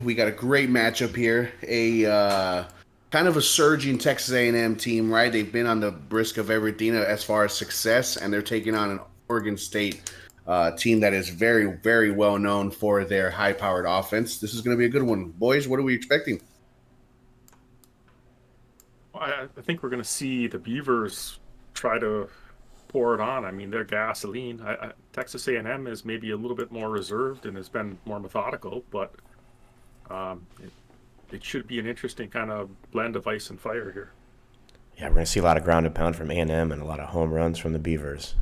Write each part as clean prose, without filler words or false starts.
We got a great matchup here. A kind of a surging Texas A&M team, right? They've been on the brisk of everything as far as success, and they're taking on an Oregon State team that is very, very well known for their high-powered offense. This is going to be a good one, boys. What are we expecting? I think we're going to see the Beavers try to pour it on. I mean, they're gasoline. Texas A&M is maybe a little bit more reserved and has been more methodical, but it should be an interesting kind of blend of ice and fire here. Yeah, we're going to see a lot of ground and pound from A&M and a lot of home runs from the Beavers.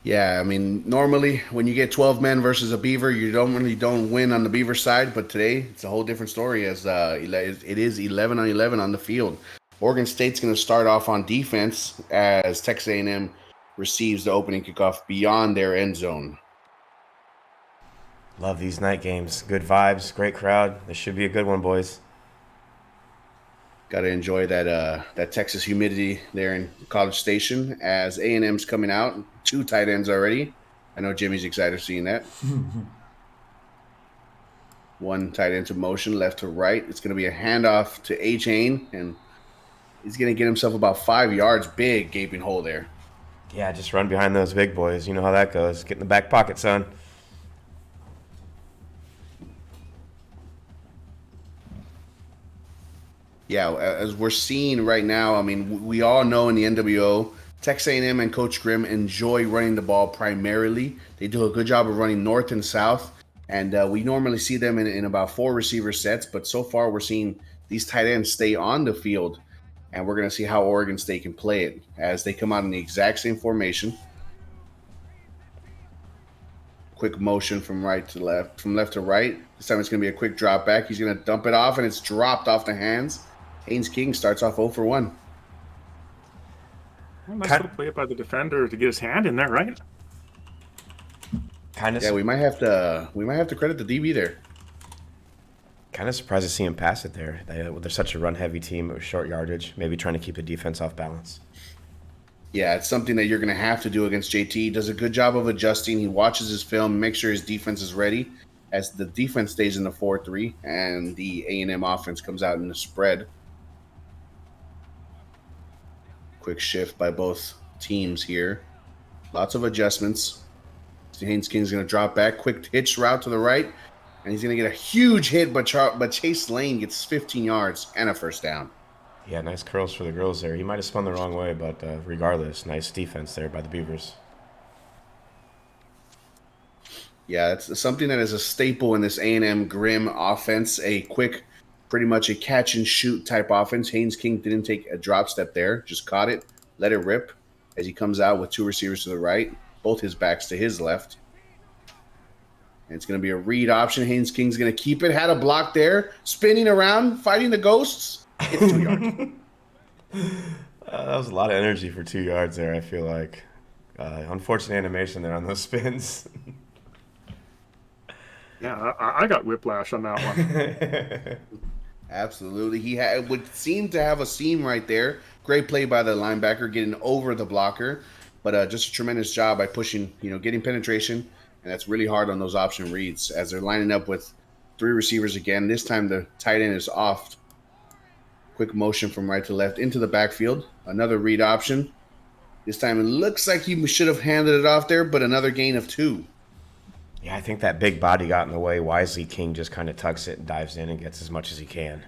Yeah, I mean, normally when you get 12 men versus a Beaver, you don't win on the Beaver side. But today, it's a whole different story as it is 11 on 11 on the field. Oregon State's going to start off on defense as Texas A&M receives the opening kickoff beyond their end zone. Love these night games. Good vibes, great crowd. This should be a good one, boys. Got to enjoy that Texas humidity there in College Station as A&M's coming out. 2 tight ends already. I know Jimmy's excited seeing that. 1 tight end to motion, left to right. It's going to be a handoff to Achane, and he's going to get himself about 5 yards. Big gaping hole there. Yeah, just run behind those big boys. You know how that goes. Get in the back pocket, son. Yeah, as we're seeing right now, I mean, we all know in the NWO, Texas A&M and Coach Grimm enjoy running the ball primarily. They do a good job of running north and south, and we normally see them in about 4 receiver sets, but so far we're seeing these tight ends stay on the field, and we're going to see how Oregon State can play it as they come out in the exact same formation. Quick motion from right to left, from left to right. This time it's going to be a quick drop back. He's going to dump it off, and it's dropped off the hands. Haynes King starts off 0 for 1. Well, nice little play by the defender to get his hand in there, right? Yeah, we might have to credit the DB there. Kind of surprised to see him pass it there. They're such a run-heavy team with short yardage, maybe trying to keep the defense off balance. Yeah, it's something that you're going to have to do against JT. He does a good job of adjusting. He watches his film, makes sure his defense is ready as the defense stays in the 4-3 and the A&M offense comes out in the spread. Quick shift by both teams here. Lots of adjustments. Haynes King's going to drop back. Quick hitch route to the right. And he's going to get a huge hit, but Chase Lane gets 15 yards and a first down. Yeah, nice curls for the girls there. He might have spun the wrong way, but regardless, nice defense there by the Beavers. Yeah, it's something that is a staple in this A&M Grimm offense. A quick, pretty much a catch and shoot type offense. Haynes King didn't take a drop step there, just caught it, let it rip as he comes out with 2 receivers to the right, both his backs to his left. And it's going to be a read option. Haynes King's going to keep it. Had a block there, spinning around, fighting the ghosts. It's 2 yards. That was a lot of energy for 2 yards there, I feel like. Unfortunate animation there on those spins. Yeah, I got whiplash on that one. Absolutely. He would seem to have a seam right there. Great play by the linebacker getting over the blocker, but just a tremendous job by pushing, getting penetration, and that's really hard on those option reads as they're lining up with 3 receivers again. This time the tight end is off. Quick motion from right to left into the backfield. Another read option. This time it looks like he should have handed it off there, but another gain of 2. Yeah, I think that big body got in the way. Wisely, King just kind of tucks it and dives in and gets as much as he can.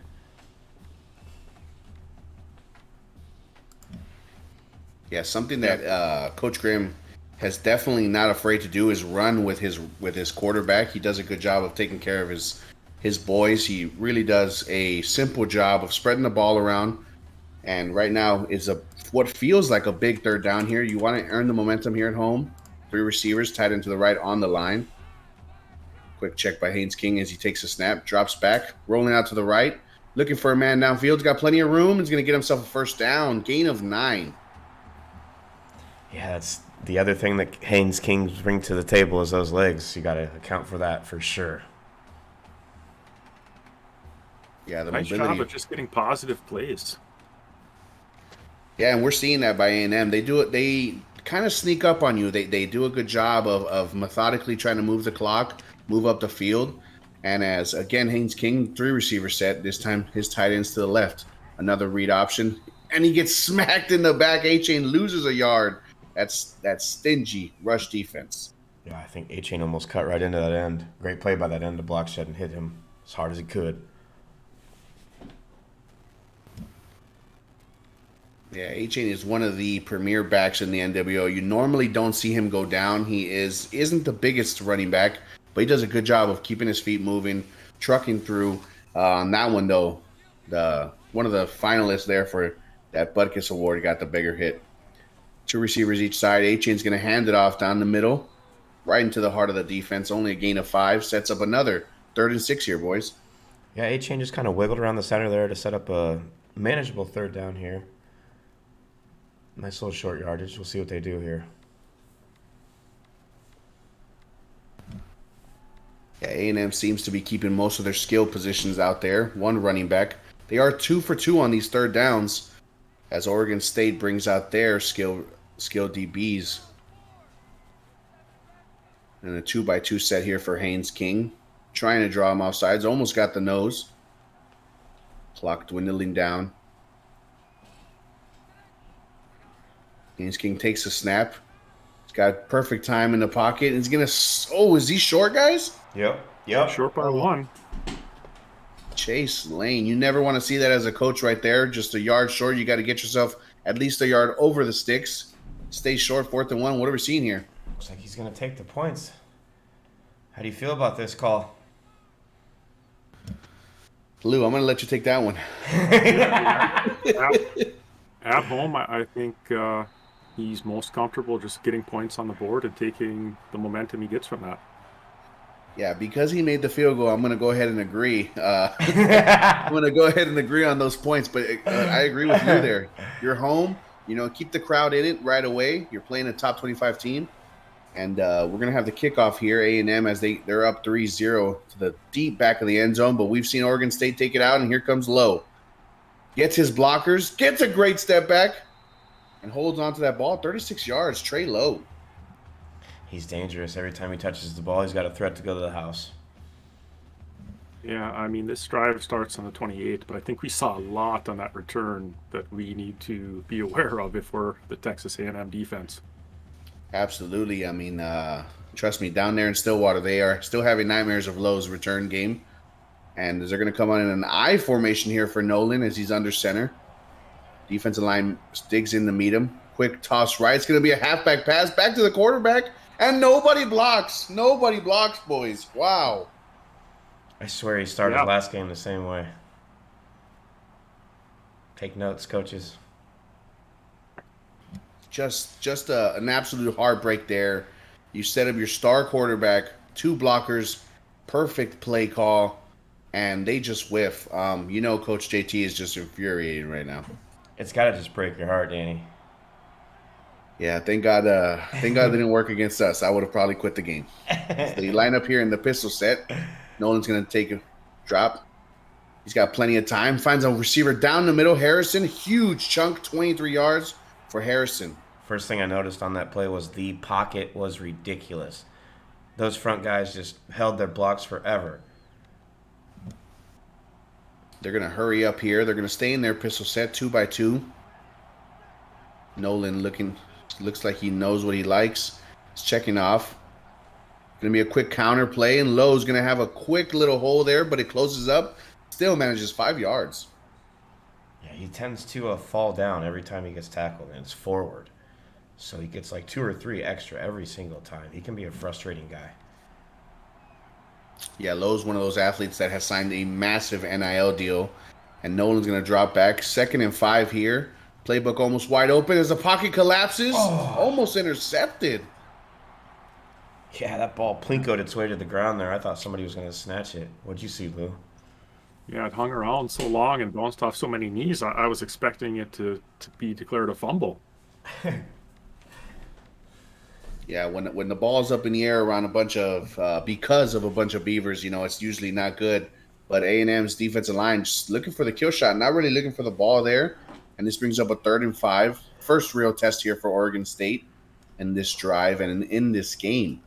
Yeah, something that Coach Grimm has definitely not afraid to do is run with his quarterback. He does a good job of taking care of his boys. He really does a simple job of spreading the ball around. And right now is what feels like a big 3rd down here. You want to earn the momentum here at home. 3 receivers tied into the right on the line. Quick check by Haynes King as he takes a snap, drops back, rolling out to the right, looking for a man downfield. He's got plenty of room. He's going to get himself a first down, gain of 9. Yeah, that's the other thing that Haynes King bring to the table is those legs. You got to account for that for sure. Yeah, the nice mobility. Job of just getting positive plays. Yeah, and we're seeing that by A&M. They do it. They kind of sneak up on you. They do a good job of methodically trying to move the clock, move up the field. And as again, Haynes King, 3 receiver set, this time his tight end's to the left. Another read option. And he gets smacked in the back. A-Chain loses a yard. That's stingy rush defense. Yeah, I think A-Chain almost cut right into that end. Great play by that end to block shed and hit him as hard as he could. Yeah, A-Chain is one of the premier backs in the NWO. You normally don't see him go down. He isn't the biggest running back, but he does a good job of keeping his feet moving, trucking through. On that one, though, one of the finalists there for that Butkus Award got the bigger hit. 2 receivers each side. A-Chain's going to hand it off down the middle, right into the heart of the defense. Only a gain of 5. Sets up another 3rd and 6 here, boys. Yeah, A-Chain just kind of wiggled around the center there to set up a manageable 3rd down here. Nice little short yardage. We'll see what they do here. Yeah, A&M seems to be keeping most of their skill positions out there. 1 running back. They are 2 for 2 on these 3rd downs as Oregon State brings out their skill DBs. And a 2-by-2 set here for Haynes King. Trying to draw him off sides. Almost got the nose. Clock dwindling down. Haynes King takes a snap. He's got perfect time in the pocket. He's going to... Oh, is he short, guys? Yep. Short by 1. Chase Lane. You never want to see that as a coach right there. Just a yard short. You got to get yourself at least a yard over the sticks. Stay short, 4th and 1. What are we seeing here? Looks like he's going to take the points. How do you feel about this call? Lou, I'm going to let you take that one. At home, I think he's most comfortable just getting points on the board and taking the momentum he gets from that. Yeah, because he made the field goal, I'm going to go ahead and agree. I'm going to go ahead and agree on those points, but I agree with you there. You're home, keep the crowd in it right away. You're playing a top 25 team, and we're going to have the kickoff here, A&M, as they're up 3-0 to the deep back of the end zone, but we've seen Oregon State take it out, and here comes Lowe. Gets his blockers, gets a great step back, and holds on to that ball. 36 yards, Trey Lowe. He's dangerous. Every time he touches the ball, he's got a threat to go to the house. Yeah, I mean, this drive starts on the 28th, but I think we saw a lot on that return that we need to be aware of if we're the Texas A&M defense. Absolutely. I mean, trust me, down there in Stillwater, they are still having nightmares of Lowe's return game. And they're going to come on in an I formation here for Nolan as he's under center. Defensive line digs in to meet him. Quick toss right. It's going to be a halfback pass back to the quarterback. And nobody blocks. Nobody blocks, boys. Wow. I swear he started last game the same way. Take notes, coaches. Just an absolute heartbreak there. You set up your star quarterback, 2 blockers, perfect play call, and they just whiff. Coach JT is just infuriating right now. It's got to just break your heart, Danny. Yeah, thank God it didn't work against us. I would have probably quit the game. So you line up here in the pistol set. Nolan's going to take a drop. He's got plenty of time. Finds a receiver down the middle. Harrison, huge chunk, 23 yards for Harrison. First thing I noticed on that play was the pocket was ridiculous. Those front guys just held their blocks forever. They're going to hurry up here. They're going to stay in their pistol set, 2-by-2. Nolan looks like he knows what he likes. He's checking off. Going to be a quick counter play, and Lowe's going to have a quick little hole there, but it closes up. Still manages 5 yards. Yeah, he tends to fall down every time he gets tackled, and it's forward. So he gets like 2 or 3 extra every single time. He can be a frustrating guy. Yeah, Lowe's one of those athletes that has signed a massive NIL deal, and Nolan's going to drop back. 2nd and 5 here. Playbook almost wide open as the pocket collapses. Almost intercepted. Yeah, that ball plinkoed its way to the ground there. I thought somebody was going to snatch it. What'd you see, Lou? Yeah, it hung around so long and bounced off so many knees. I was expecting it to be declared a fumble. Yeah, when the ball's up in the air around because of a bunch of Beavers, it's usually not good. But A&M's defensive line just looking for the kill shot, not really looking for the ball there. And this brings up a 3rd and 5. First real test here for Oregon State in this drive and in this game.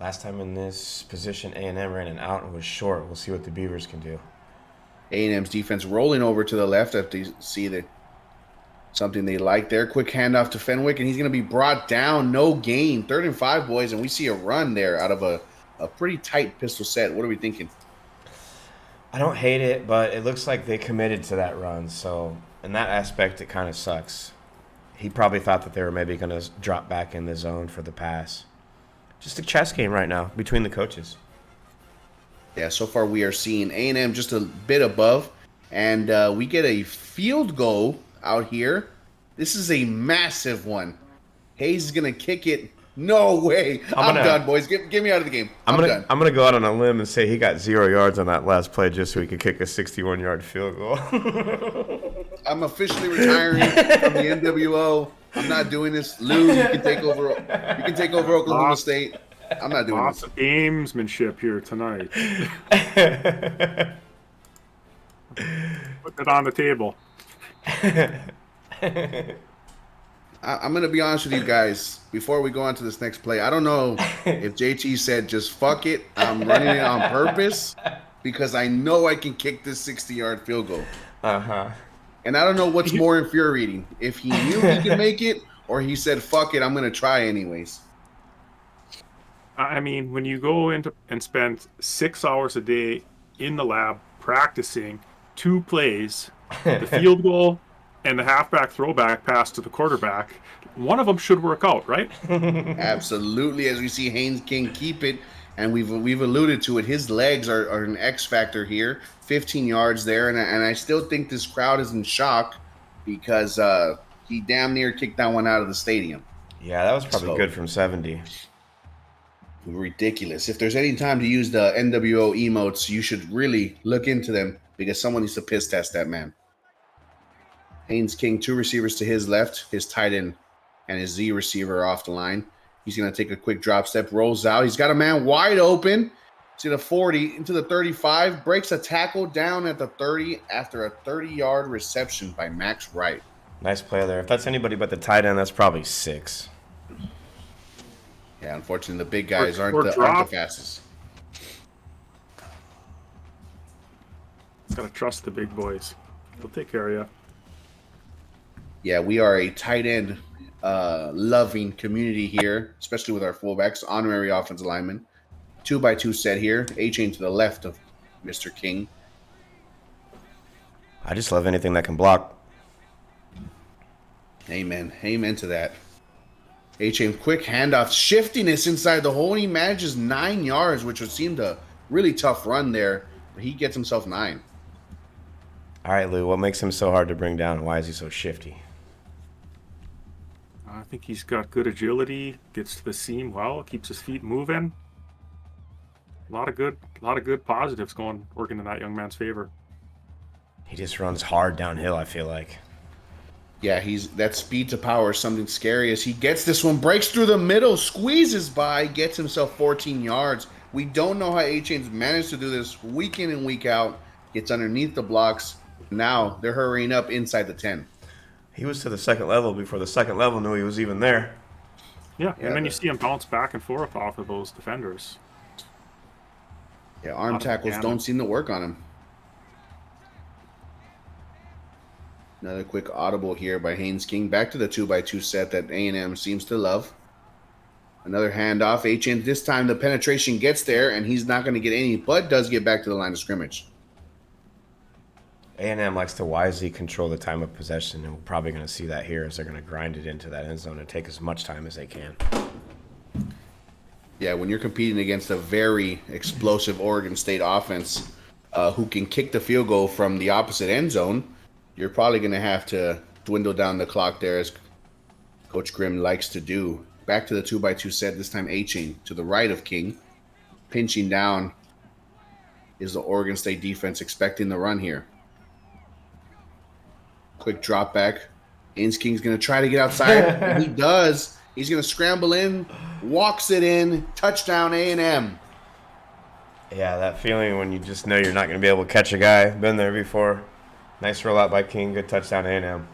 Last time in this position, A&M ran an out and was short. We'll see what the Beavers can do. A&M's defense rolling over to the left after you see that something they like there. Quick handoff to Fenwick, and he's going to be brought down. No gain. 3rd and 5, boys, and we see a run there out of a pretty tight pistol set. What are we thinking? I don't hate it, but it looks like they committed to that run. So in that aspect, it kind of sucks. He probably thought that they were maybe going to drop back in the zone for the pass. Just a chess game right now between the coaches. Yeah, so far we are seeing A&M just a bit above, and we get a field goal out here. This is a massive one. Hayes is going to kick it. No way. I'm done, boys. Get me out of the game. I'm done. I'm gonna go out on a limb and say he got 0 yards on that last play just so he could kick a 61-yard field goal. I'm officially retiring from the NWO. I'm not doing this. Lou, you can take over. You can take over Oklahoma State. I'm not doing Lots this. of gamesmanship here tonight. Put it on the table. I'm going to be honest with you guys before we go on to this next play. I don't know if JT said just fuck it. I'm running it on purpose because I know I can kick this 60-yard field goal. Uh-huh. And I don't know what's more infuriating, if he knew he could make it or he said fuck it, I'm going to try anyways. I mean, when you go into and spend 6 hours a day in the lab practicing 2 plays, the field goal and the halfback throwback pass to the quarterback, one of them should work out, right? Absolutely. As we see Haynes King keep it, and we've alluded to it, his legs are an X factor here. 15 yards there, and I still think this crowd is in shock because he damn near kicked that one out of the stadium. Yeah, that was probably good from 70. Ridiculous. If there's any time to use the NWO emotes, you should really look into them because someone needs to piss test that man. Haynes King, 2 receivers to his left, his tight end and his Z receiver off the line. He's going to take a quick drop step, rolls out. He's got a man wide open to the 40, into the 35, breaks a tackle down at the 30 after a 30-yard reception by Max Wright. Nice play there. If that's anybody but the tight end, that's probably 6. Yeah, unfortunately, the big guys aren't the fastest. Gotta trust the big boys. They'll take care of you. Yeah, we are a tight end loving community here, especially with our fullbacks, honorary offensive linemen. 2x2 set here. A-chain to the left of Mr. King. I just love anything that can block. Amen. Amen to that. A-chain, quick handoff. Shiftiness inside the hole. He manages 9 yards, which would seem a really tough run there. But he gets himself 9. All right, Lou, what makes him so hard to bring down? Why is he so shifty? I think he's got good agility, gets to the seam well, keeps his feet moving. A lot of good positives working in that young man's favor. He just runs hard downhill, I feel like. Yeah, that speed to power is something scary as he gets this one, breaks through the middle, squeezes by, gets himself 14 yards. We don't know how A-Chain's managed to do this week in and week out. Gets underneath the blocks. Now they're hurrying up inside the 10. He was to the second level before the second level knew he was even there. Yeah, and then you see him bounce back and forth off of those defenders. Yeah, arm tackles don't seem to work on him. Another quick audible here by Haynes King. Back to the 2x2 set that A&M seems to love. Another handoff. A-chain, this time the penetration gets there, and he's not going to get any, but does get back to the line of scrimmage. A&M likes to wisely control the time of possession, and we're probably going to see that here as they're going to grind it into that end zone and take as much time as they can. Yeah, when you're competing against a very explosive Oregon State offense who can kick the field goal from the opposite end zone, you're probably going to have to dwindle down the clock there as Coach Grimm likes to do. Back to the 2x2 set, this time A-chain to the right of King. Pinching down is the Oregon State defense expecting the run here. Quick drop back. Haynes King's going to try to get outside. He does. He's going to scramble in, walks it in, touchdown A&M. Yeah, that feeling when you just know you're not going to be able to catch a guy. Been there before. Nice rollout by King. Good touchdown A&M.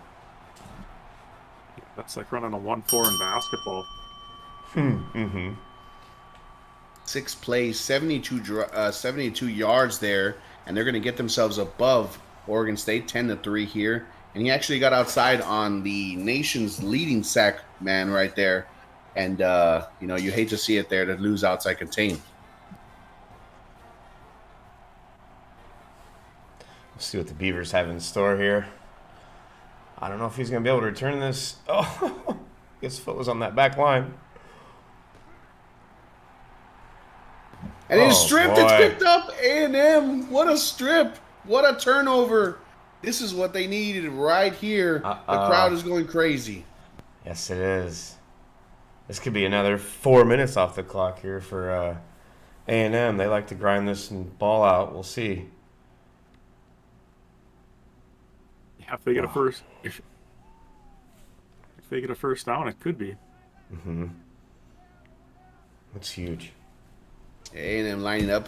That's like running a 1-4 in basketball. Mm-hmm. 6 plays, 72 yards there, and they're going to get themselves above Oregon State 10-3 here. And he actually got outside on the nation's leading sack man right there. And, you hate to see it there to lose outside contain. Let's see what the Beavers have in store here. I don't know if he's going to be able to return this. Oh, his foot was on that back line. And it's stripped. Boy. It's picked up. A&M. What a strip. What a turnover. This is what they needed right here. The crowd is going crazy. Yes, it is. This could be another 4 minutes off the clock here for A&M. They like to grind this and ball out. We'll see. Yeah, if they get a first, if they get a first down, it could be. Mm-hmm. That's huge. A&M lining up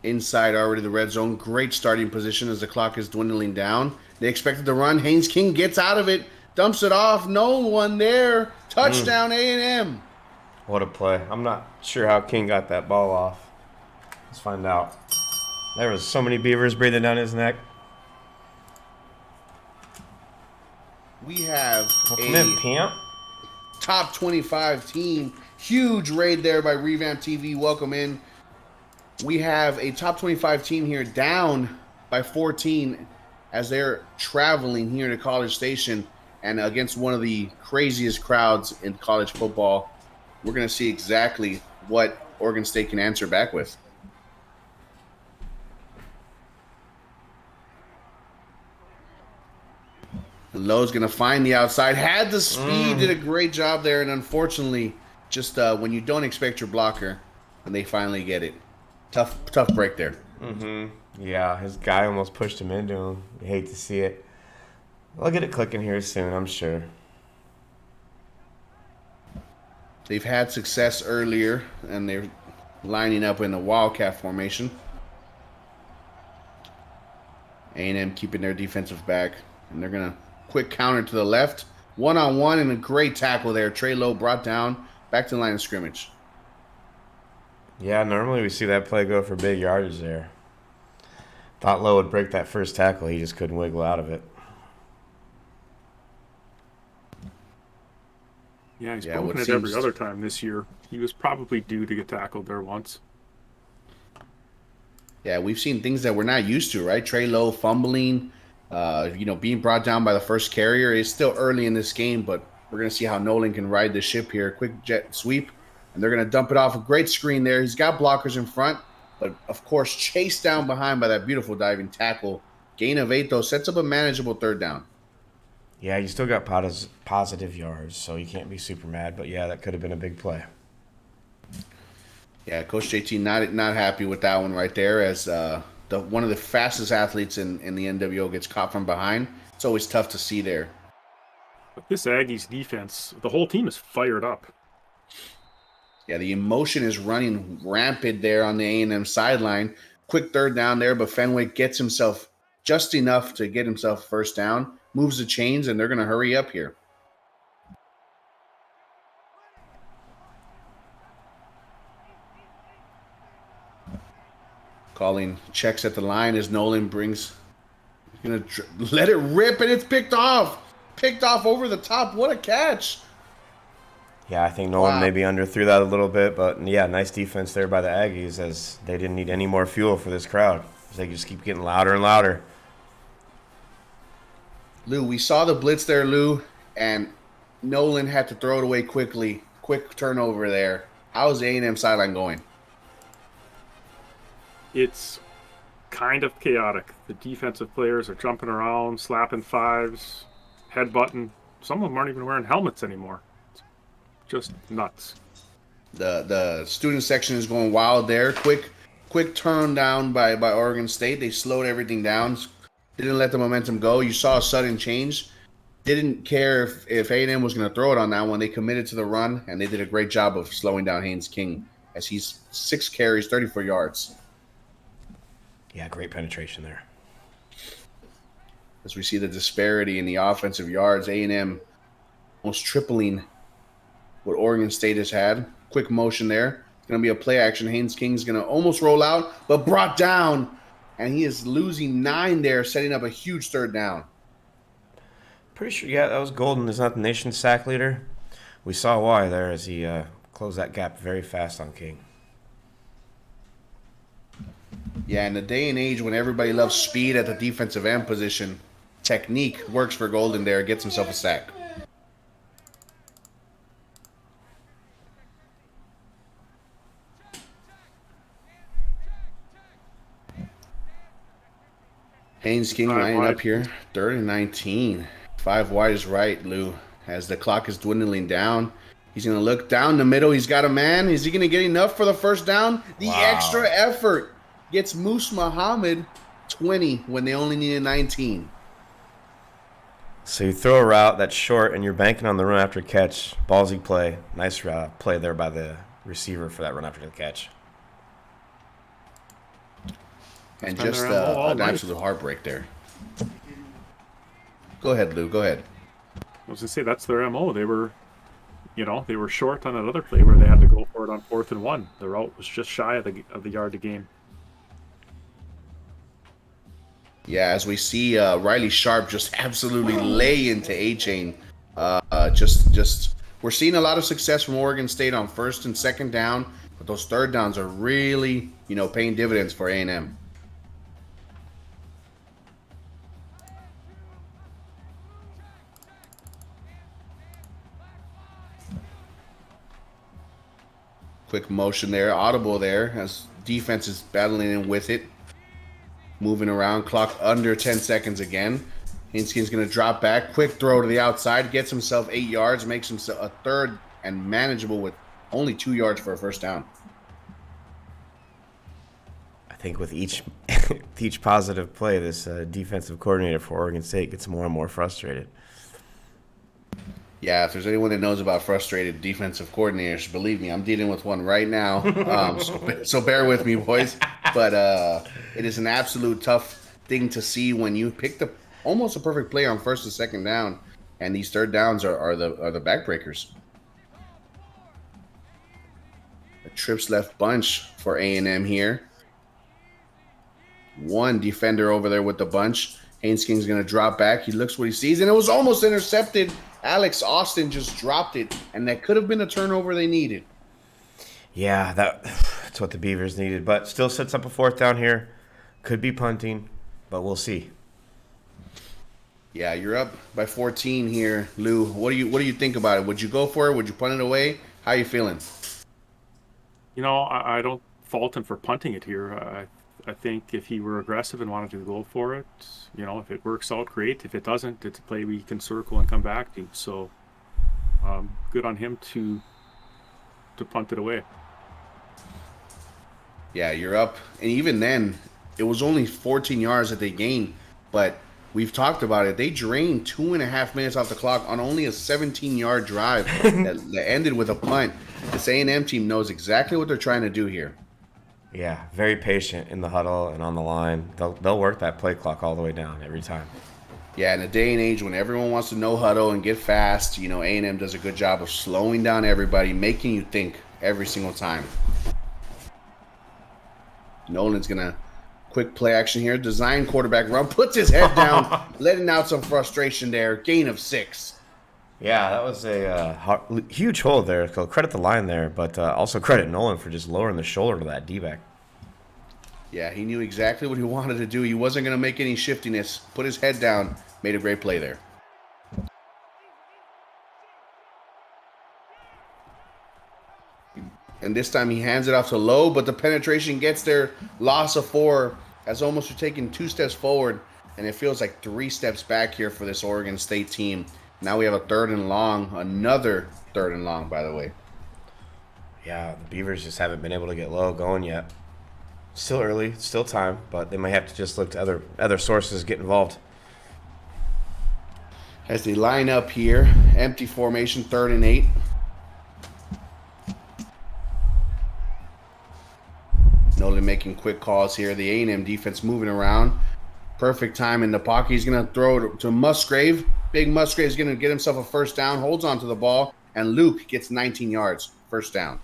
inside already the red zone. Great starting position as the clock is dwindling down. They expected to run. Haynes King gets out of it, dumps it off. No one there. Touchdown A&M. What a play. I'm not sure how King got that ball off. Let's find out. There was so many beavers breathing down his neck. We have a top 25 team. Huge raid there by Revamp TV. Welcome in. We have a top 25 team here down by 14 as they're traveling here to College Station and against one of the craziest crowds in college football. We're going to see exactly what Oregon State can answer back with. Lowe's going to find the outside. Had the speed, did a great job there, and unfortunately, just when you don't expect your blocker, and they finally get it. Tough break there. Mm-hmm. Yeah, his guy almost pushed him into him. You hate to see it. I'll get it clicking here soon, I'm sure. They've had success earlier, and they're lining up in the Wildcat formation. A&M keeping their defensive back, and they're going to quick counter to the left. One-on-one and a great tackle there. Trey Lowe brought down back to the line of scrimmage. Yeah, normally we see that play go for big yardage there. Thought Lowe would break that first tackle. He just couldn't wiggle out of it. Yeah, he's broken it every other time this year. He was probably due to get tackled there once. Yeah, we've seen things that we're not used to, right? Trey Lowe fumbling, being brought down by the first carrier. It's still early in this game, but we're going to see how Nolan can ride the ship here. Quick jet sweep, and they're going to dump it off. A great screen there. He's got blockers in front, but, of course, chased down behind by that beautiful diving tackle. Gain of 8, though, sets up a manageable third down. Yeah, you still got positive yards, so you can't be super mad. But, yeah, that could have been a big play. Yeah, Coach JT not happy with that one right there as one of the fastest athletes in the NWO gets caught from behind. It's always tough to see there. But this Aggies defense, the whole team is fired up. Yeah, the emotion is running rampant there on the A&M sideline. Quick third down there, but Fenwick gets himself just enough to get himself first down. Moves the chains, and they're going to hurry up here. Calling checks at the line as Nolan brings. He's going to let it rip, and it's picked off. Picked off over the top. What a catch. Yeah, I think Nolan maybe underthrew that a little bit, but, yeah, nice defense there by the Aggies as they didn't need any more fuel for this crowd. They just keep getting louder and louder. Lou, we saw the blitz there, Lou, and Nolan had to throw it away quickly. Quick turnover there. How's the A&M sideline going? It's kind of chaotic. The defensive players are jumping around, slapping fives, headbutting. Some of them aren't even wearing helmets anymore. It's just nuts. The student section is going wild there. Quick turn down by Oregon State. They slowed everything down. Didn't let the momentum go. You saw a sudden change. Didn't care if A&M was going to throw it on that one. They committed to the run, and they did a great job of slowing down Haynes King as he's 6 carries, 34 yards. Yeah, great penetration there. As we see the disparity in the offensive yards, A&M almost tripling what Oregon State has had. Quick motion there. Going to be a play action. Haynes King's going to almost roll out, but brought down. And he is losing 9 there, setting up a huge third down. Pretty sure, yeah, that was Golden. Is not the nation's sack leader. We saw why there as he closed that gap very fast on King. Yeah, in the day and age when everybody loves speed at the defensive end position, technique works for Golden there, gets himself a sack. Haynes King lining up here, 3rd and 19. 5 wide is right, Lou. As the clock is dwindling down, he's going to look down the middle. He's got a man. Is he going to get enough for the first down? The extra effort gets Moose Muhammad 20 when they only needed 19. So you throw a route that's short, and you're banking on the run after catch. Ballsy play. Nice play there by the receiver for that run after the catch. And just an absolute heartbreak there. Go ahead, Lou. Go ahead. I was going to say, that's their MO. They were short on that other play where they had to go for it on 4th and 1. The route was just shy of the yard to gain. Yeah, as we see Riley Sharp just absolutely lay into A-Chain. Just we're seeing a lot of success from Oregon State on 1st and 2nd down, but those 3rd downs are really, paying dividends for A&M. Quick motion there, audible there, as defense is battling in with it. Moving around, clock under 10 seconds again. Hinskin's going to drop back. Quick throw to the outside, gets himself 8 yards, makes himself a 3rd and manageable with only 2 yards for a first down. I think with each positive play, this defensive coordinator for Oregon State gets more and more frustrated. Yeah, if there's anyone that knows about frustrated defensive coordinators, believe me, I'm dealing with one right now. So bear with me, boys. But it is an absolute tough thing to see when you pick almost a perfect play on 1st and 2nd down, and these 3rd downs are the backbreakers. A trips left bunch for A&M here. 1 defender over there with the bunch. Haynes King's going to drop back. He looks what he sees, and it was almost intercepted. Alex Austin just dropped it, and that could have been a turnover they needed. Yeah, that's what the Beavers needed, but still sets up a 4th down here. Could be punting, but we'll see. Yeah, you're up by 14 here, Lou. What do you think about it? Would you go for it? Would you punt it away? How are you feeling? I don't fault him for punting it here. I think if he were aggressive and wanted to go for it, if it works out, great. If it doesn't, it's a play we can circle and come back to. So, good on him to punt it away. Yeah, you're up. And even then, it was only 14 yards that they gained. But we've talked about it. They drained 2.5 minutes off the clock on only a 17-yard drive that ended with a punt. This A&M team knows exactly what they're trying to do here. Yeah, very patient in the huddle and on the line. They'll work that play clock all the way down every time. Yeah, in a day and age when everyone wants to no huddle and get fast, A&M does a good job of slowing down everybody, making you think every single time. Nolan's going to quick play action here. Design quarterback run, puts his head down, letting out some frustration there. Gain of 6. Yeah, that was a huge hold there. So credit the line there, but also credit Nolan for just lowering the shoulder to that D-back. Yeah, he knew exactly what he wanted to do. He wasn't going to make any shiftiness. Put his head down. Made a great play there. And this time he hands it off to Lowe, but the penetration gets there. Loss of 4 as almost you're taking 2 steps forward, and it feels like 3 steps back here for this Oregon State team. Now we have a 3rd and long, another 3rd and long, by the way. Yeah, the Beavers just haven't been able to get Lowe going yet. Still early, still time, but they might have to just look to other sources, get involved. As they line up here, empty formation, 3rd and 8. Nolan making quick calls here. The A&M defense moving around. Perfect time in the pocket. He's going to throw to Musgrave. Big Musgrave's going to get himself a first down, holds onto the ball, and Luke gets 19 yards, first down.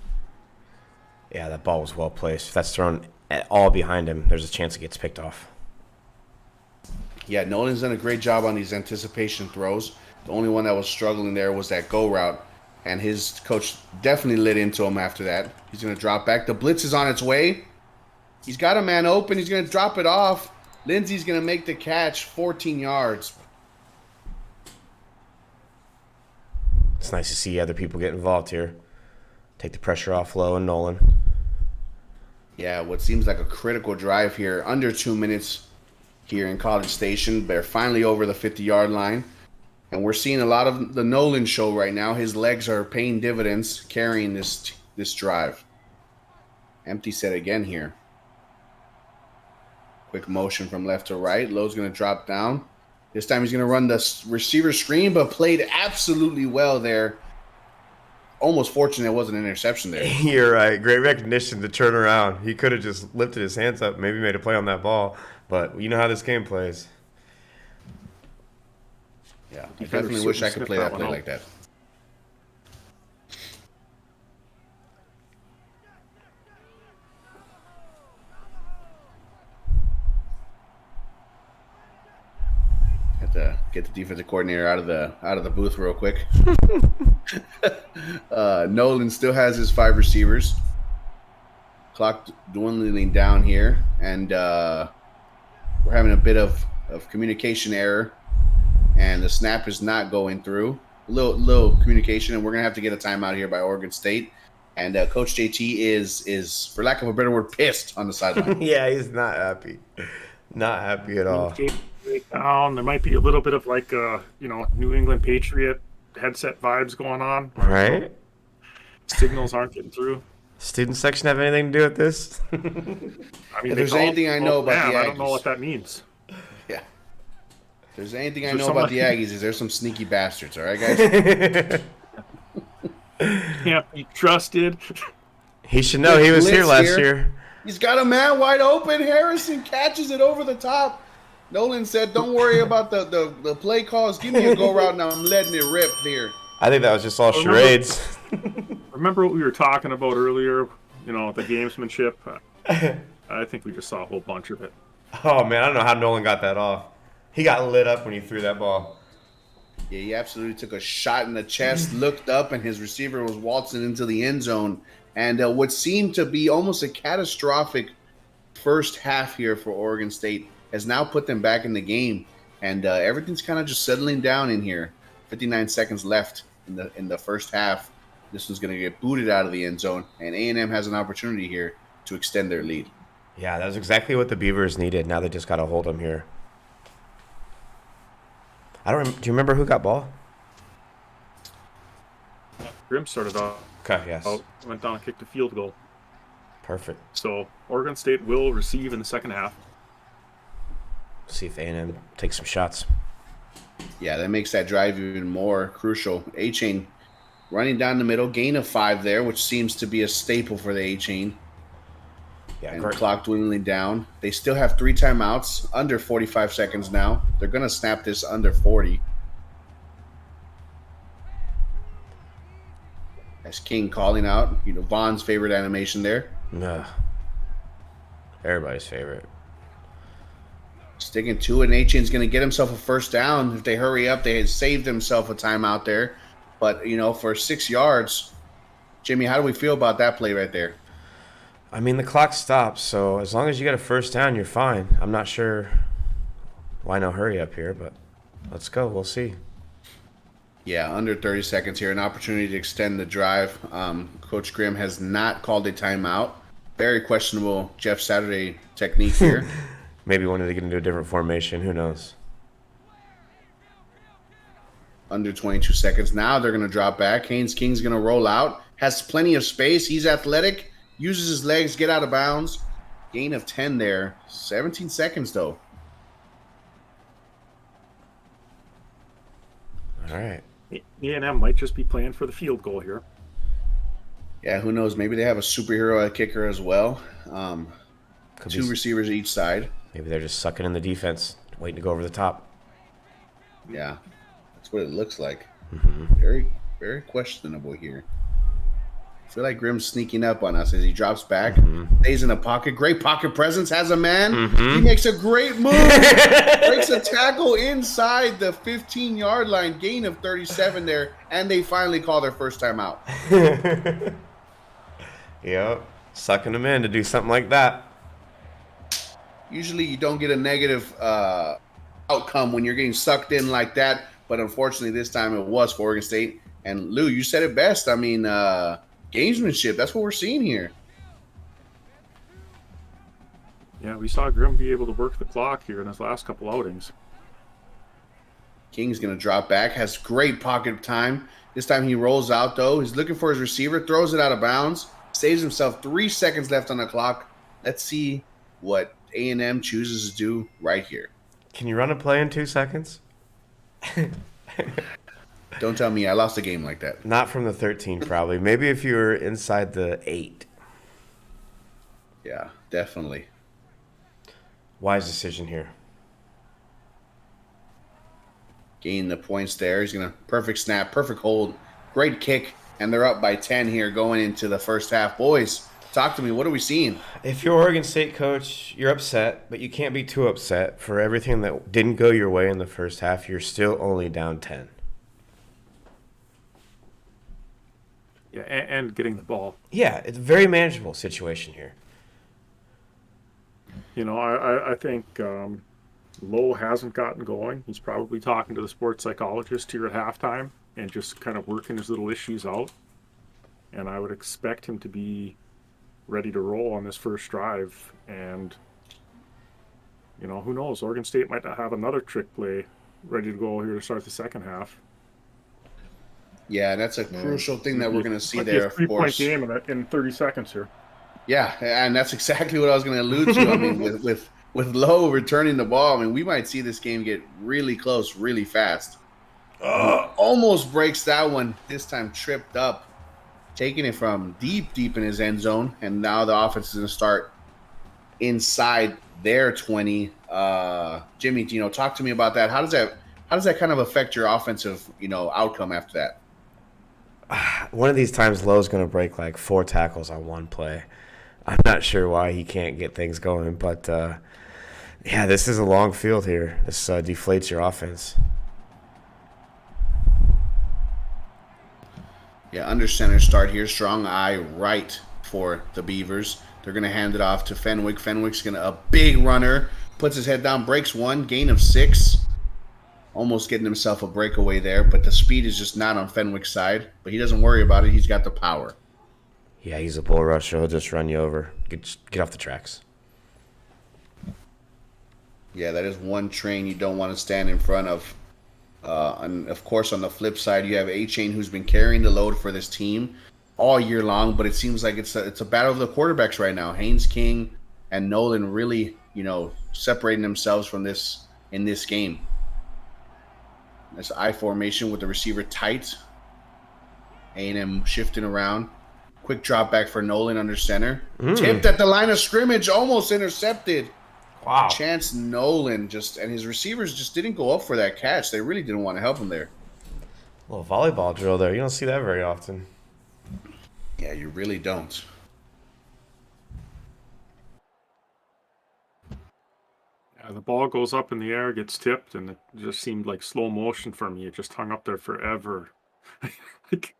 Yeah, that ball was well placed. If that's thrown at all behind him, there's a chance it gets picked off. Yeah, Nolan's done a great job on these anticipation throws. The only one that was struggling there was that go route, and his coach definitely lit into him after that. He's going to drop back. The blitz is on its way. He's got a man open. He's going to drop it off. Lindsey's going to make the catch, 14 yards. It's nice to see other people get involved here. Take the pressure off Lowe and Nolan. Yeah, what seems like a critical drive here. Under 2 minutes here in College Station. They're finally over the 50-yard line. And we're seeing a lot of the Nolan show right now. His legs are paying dividends, carrying this drive. Empty set again here. Quick motion from left to right. Lowe's going to drop down. This time he's going to run the receiver screen, but played absolutely well there. Almost fortunate it wasn't an interception there. You're right. Great recognition to turn around. He could have just lifted his hands up, maybe made a play on that ball. But you know how this game plays. Yeah, I definitely wish I could play that play like that. Have to get the defensive coordinator out of the booth real quick. Nolan still has his 5 receivers. Clock dwindling down here, and we're having a bit of communication error, and the snap is not going through. A little communication, and we're gonna have to get a timeout here by Oregon State. And Coach JT is, for lack of a better word, pissed on the sideline. Yeah, he's not happy. Not happy at all. Down. There might be a little bit of like New England Patriot headset vibes going on. Right? Signals aren't getting through. Student section have anything to do with this? I mean, if there's anything I know about the Aggies, I don't know what that means. Yeah. If there's anything I know about the Aggies, is there's some sneaky bastards. All right, guys. Can't be trusted. He should know. He was here last year. He's got a man wide open. Harrison catches it over the top. Nolan said, "Don't worry about the play calls. Give me a go route now. I'm letting it rip here." I think that was just all charades. Remember what we were talking about earlier? The gamesmanship. I think we just saw a whole bunch of it. Oh man, I don't know how Nolan got that off. He got lit up when he threw that ball. Yeah, he absolutely took a shot in the chest, looked up, and his receiver was waltzing into the end zone. And what seemed to be almost a catastrophic first half here for Oregon State has now put them back in the game. And everything's kind of just settling down in here. 59 seconds left in the first half. This one's going to get booted out of the end zone, and A&M has an opportunity here to extend their lead. Yeah, that was exactly what the Beavers needed. Now they just got to hold them here. Do you remember who got ball? Grim started off. Okay, yes. Went down and kicked a field goal. Perfect. So Oregon State will receive in the second half. See if A&M takes some shots. Yeah, that makes that drive even more crucial. A-Chain running down the middle, gain of 5 there, which seems to be a staple for the A-Chain. Yeah, And great. clock dwindling down. They still have 3 timeouts, under 45 seconds now. They're going to snap this under 40. As King calling out, Vaughn's favorite animation there. Ugh. Everybody's favorite. Sticking to it, and A-Chain's going to get himself a first down. If they hurry up, they had saved themselves a timeout there. But, for 6 yards, Jimmy, how do we feel about that play right there? I mean, the clock stops, so as long as you get a first down, you're fine. I'm not sure why no hurry up here, but let's go. We'll see. Yeah, under 30 seconds here. An opportunity to extend the drive. Coach Grimm has not called a timeout. Very questionable Jeff Saturday technique here. Maybe wanted to get into a different formation. Who knows? Under 22 seconds. Now they're going to drop back. Haynes King's going to roll out. Has plenty of space. He's athletic. Uses his legs. Get out of bounds. Gain of 10 there. 17 seconds, though. All right. A&M might just be playing for the field goal here. Yeah, who knows? Maybe they have a superhero at kicker as well. Could 2 be, receivers each side. maybe they're just sucking in the defense, waiting to go over the top. Yeah, that's what it looks like. Mm-hmm. Very, very questionable here. I feel like Grimm's sneaking up on us as he drops back, stays in the pocket. Great pocket presence, has a man. He makes a great move. Breaks a tackle inside the 15-yard line, gain of 37 there, and they finally call their first time out. Yep. Sucking them in to do something like that. Usually you don't get a negative outcome when you're getting sucked in like that, but unfortunately this time it was for Oregon State. And Lou, you said it best. I mean, gamesmanship, that's what we're seeing here. Yeah, we saw Grimm be able to work the clock here in his last couple outings. King's going to drop back, has great pocket time. This time he rolls out, though. He's looking for his receiver, throws it out of bounds, saves himself 3 seconds left on the clock. Let's see what A&M chooses to do right here. Can you run a play in 2 seconds? Don't tell me I lost a game like that. Not from the 13, probably. Maybe if you were inside the 8. Yeah, definitely. Wise decision here. Gain the points there. He's going to perfect snap, perfect hold, great kick, and they're up by 10 here going into the first half. Boys, talk to me. What are we seeing? If you're Oregon State coach, you're upset, but you can't be too upset. For everything that didn't go your way in the first half, you're still only down 10. Yeah, and getting the ball. Yeah, it's a very manageable situation here. You know, I think Lowe hasn't gotten going. He's probably talking to the sports psychologist here at halftime and just kind of working his little issues out. And I would expect him to be ready to roll on this first drive. And, you know, who knows? Oregon State might not have another trick play ready to go here to start the second half. Yeah, that's a crucial thing that we're going to see Might be there, a of 3-point course. game in 30 seconds here. Yeah, and that's exactly what I was going to allude to. I mean, with Lowe returning the ball, I mean, we might see this game get really close really fast. Almost breaks that one. This time tripped up, taking it from deep in his end zone, and now the offense is going to start inside their 20. Jimmy, you know, talk to me about that. How does that kind of affect your offensive, you know, outcome after that? One of these times, Lowe's going to break like 4 tackles on one play. I'm not sure why he can't get things going, but yeah, this is a long field here. This deflates your offense. Yeah, under center start here. Strong eye right for the Beavers. They're going to hand it off to Fenwick. Fenwick's going to, a big runner, puts his head down, breaks 1, gain of 6. Almost getting himself a breakaway there, but the speed is just not on Fenwick's side. But he doesn't worry about it. He's got the power. Yeah, he's a bull rusher. He'll just run you over. Get off the tracks. Yeah, that is one train you don't want to stand in front of. And, of course, on the flip side, you have A-Chain, who's been carrying the load for this team all year long. But it seems like it's a battle of the quarterbacks right now. Haynes King and Nolan really, you know, separating themselves from this in this game. This I formation with the receiver tight. A&M shifting around. Quick drop back for Nolan under center. Tipped at the line of scrimmage, almost intercepted. Wow. Chance Nolan and his receivers just didn't go up for that catch. They really didn't want to help him there. A little volleyball drill there. You don't see that very often. Yeah, you really don't. Yeah, the ball goes up in the air, gets tipped, and it just seemed like slow motion for me. It just hung up there forever. Like,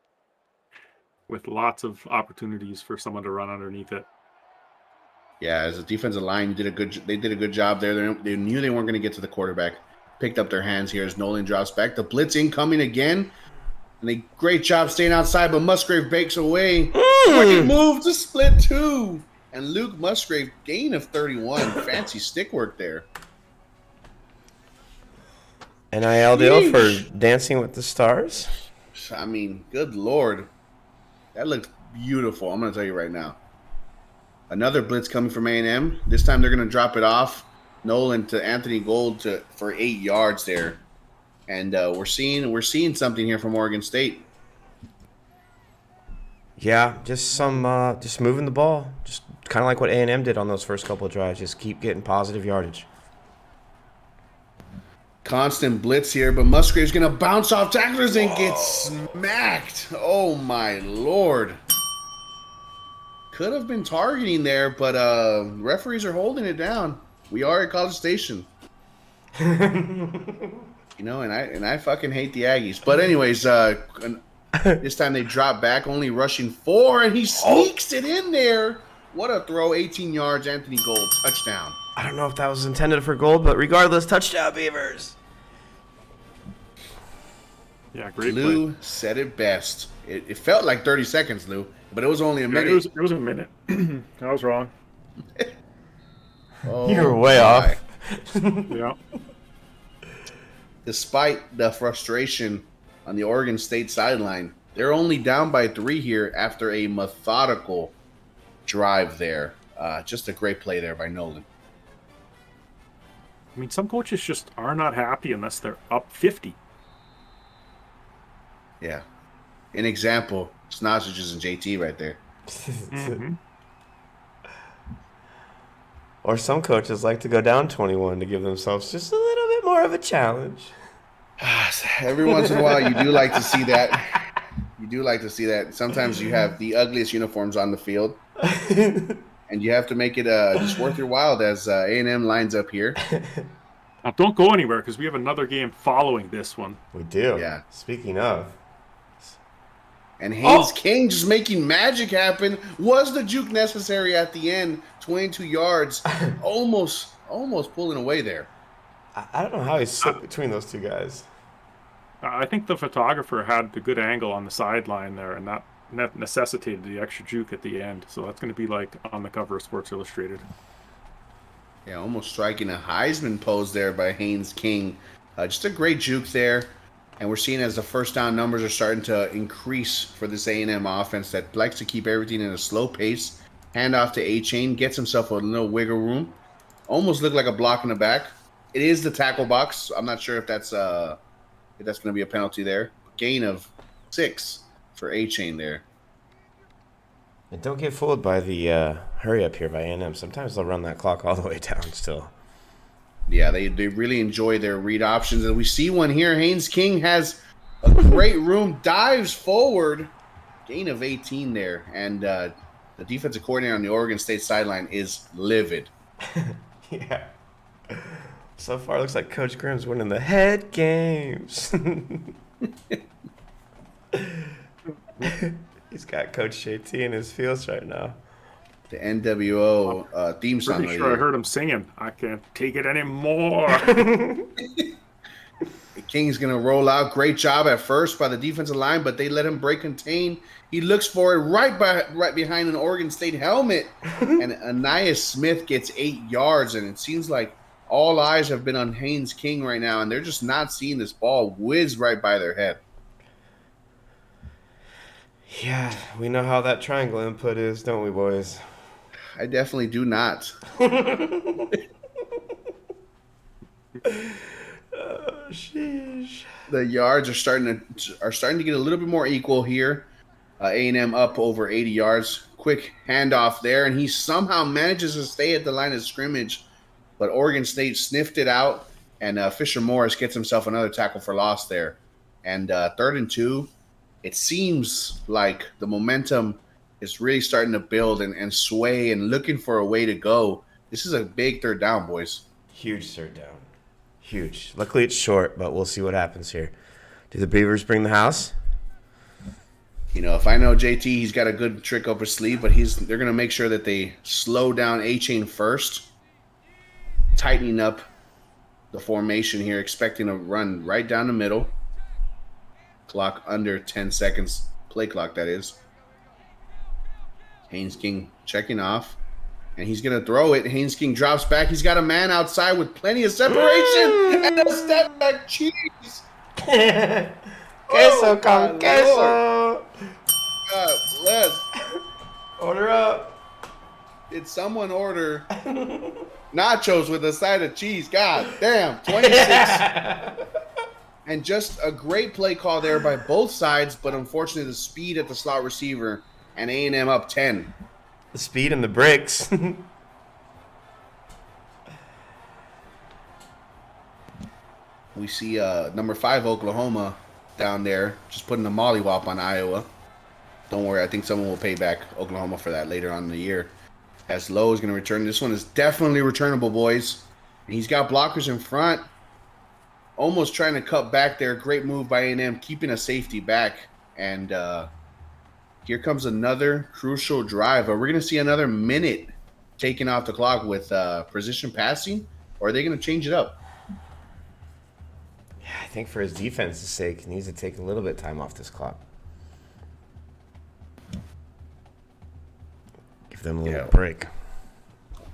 with lots of opportunities for someone to run underneath it. Yeah, as a defensive line, they did a good job there. They knew they weren't going to get to the quarterback. Picked up their hands here as Nolan drops back. The blitz incoming again. And a great job staying outside, but Musgrave breaks away. Quick move to split 2. And Luke Musgrave, gain of 31. Fancy stick work there. NIL deal for Dancing with the Stars? I mean, good Lord. That looks beautiful. I'm going to tell you right now. Another blitz coming from A&M. This time they're going to drop it off. Nolan to Anthony Gold for 8 yards there. And we're seeing something here from Oregon State. Yeah, just moving the ball. Just kind of like what A&M did on those first couple of drives. Just keep getting positive yardage. Constant blitz here, but Musgrave's going to bounce off tacklers and get smacked. Oh, my Lord. could have been targeting there, but referees are holding it down. We are at College Station. You know, and I fucking hate the Aggies. But anyways, this time they drop back, only rushing 4, and he sneaks it in there. What a throw, 18 yards, Anthony Gold, touchdown. I don't know if that was intended for gold, but regardless, touchdown Beavers. Yeah, great Lou play. said it best. It felt like 30 seconds, Lou, but it was only a Yeah, minute. it was a minute. I was wrong. Oh, You were way my. off. Yeah. Despite the frustration on the Oregon State sideline, they're only down by 3 here after a methodical drive there. Just a great play there by Nolan. I mean, some coaches just are not happy unless they're up 50. Yeah. An example, Sausages and JT right there. Mm-hmm. Or some coaches like to go down 21 to give themselves just a little bit more of a challenge. Every once in a while, you do like to see that. You do like to see that. Sometimes you have the ugliest uniforms on the field, and you have to make it just worth your while as A&M lines up here. Now, don't go anywhere because we have another game following this one. We do. Yeah. Speaking of. And Haynes King just making magic happen. Was the juke necessary at the end? 22 yards. Almost pulling away there. I don't know how he slipped between those two guys. I think the photographer had the good angle on the sideline there, and that necessitated the extra juke at the end. So that's going to be like on the cover of Sports Illustrated. Yeah, almost striking a Heisman pose there by Haynes King. Just a great juke there. And we're seeing as the first down numbers are starting to increase for this A&M offense that likes to keep everything in a slow pace. Hand off to A-Chain, gets himself a little wiggle room. Almost looked like a block in the back. It is the tackle box. I'm not sure if that's going to be a penalty there. Gain of 6 for A-Chain there. And don't get fooled by the hurry up here by A&M. Sometimes they'll run that clock all the way down still. Yeah, they really enjoy their read options. And we see one here. Haynes King has a great room, dives forward. Gain of 18 there. And the defensive coordinator on the Oregon State sideline is livid. Yeah. So far, it looks like Coach Grimm's winning the head games. He's got Coach JT in his feels right now. The NWO theme song. Pretty sure I heard him singing. I can't take it anymore. King's going to roll out. Great job at first by the defensive line, but they let him break contain. He looks for it right behind an Oregon State helmet. And Anais Smith gets 8 yards, and it seems like all eyes have been on Haynes King right now, and they're just not seeing this ball whiz right by their head. Yeah, we know how that triangle input is, don't we, boys? I definitely do not. Sheesh. The yards are starting to get a little bit more equal here. A&M up over 80 yards. Quick handoff there, and he somehow manages to stay at the line of scrimmage. But Oregon State sniffed it out, and Fisher Morris gets himself another tackle for loss there. And 3rd and 2, it seems like the momentum is really starting to build and sway and looking for a way to go. This is a big 3rd down, boys. Huge third down. Huge. Luckily, it's short, but we'll see what happens here. Do the Beavers bring the house? You know, if I know JT, he's got a good trick up his sleeve, but they're going to make sure that they slow down A-Chain first, tightening up the formation here, expecting a run right down the middle. Clock under 10 seconds. Play clock, that is. Haynes King checking off. And he's going to throw it. Haynes King drops back. He's got a man outside with plenty of separation. And a step back cheese. Queso con queso. God bless. Order up. Did someone order nachos with a side of cheese? God damn. 26. And just a great play call there by both sides, but unfortunately the speed at the slot receiver and A&M up 10. The speed and the bricks. We see number 5 Oklahoma down there just putting a mollywop on Iowa. Don't worry, I think someone will pay back Oklahoma for that later on in the year. As Lowe is going to return. This one is definitely returnable, boys. And he's got blockers in front. Almost trying to cut back there. Great move by A&M, keeping a safety back. And here comes another crucial drive. Are we going to see another minute taken off the clock with precision passing? Or are they going to change it up? Yeah, I think for his defense's sake, he needs to take a little bit of time off this clock. Give them a little break.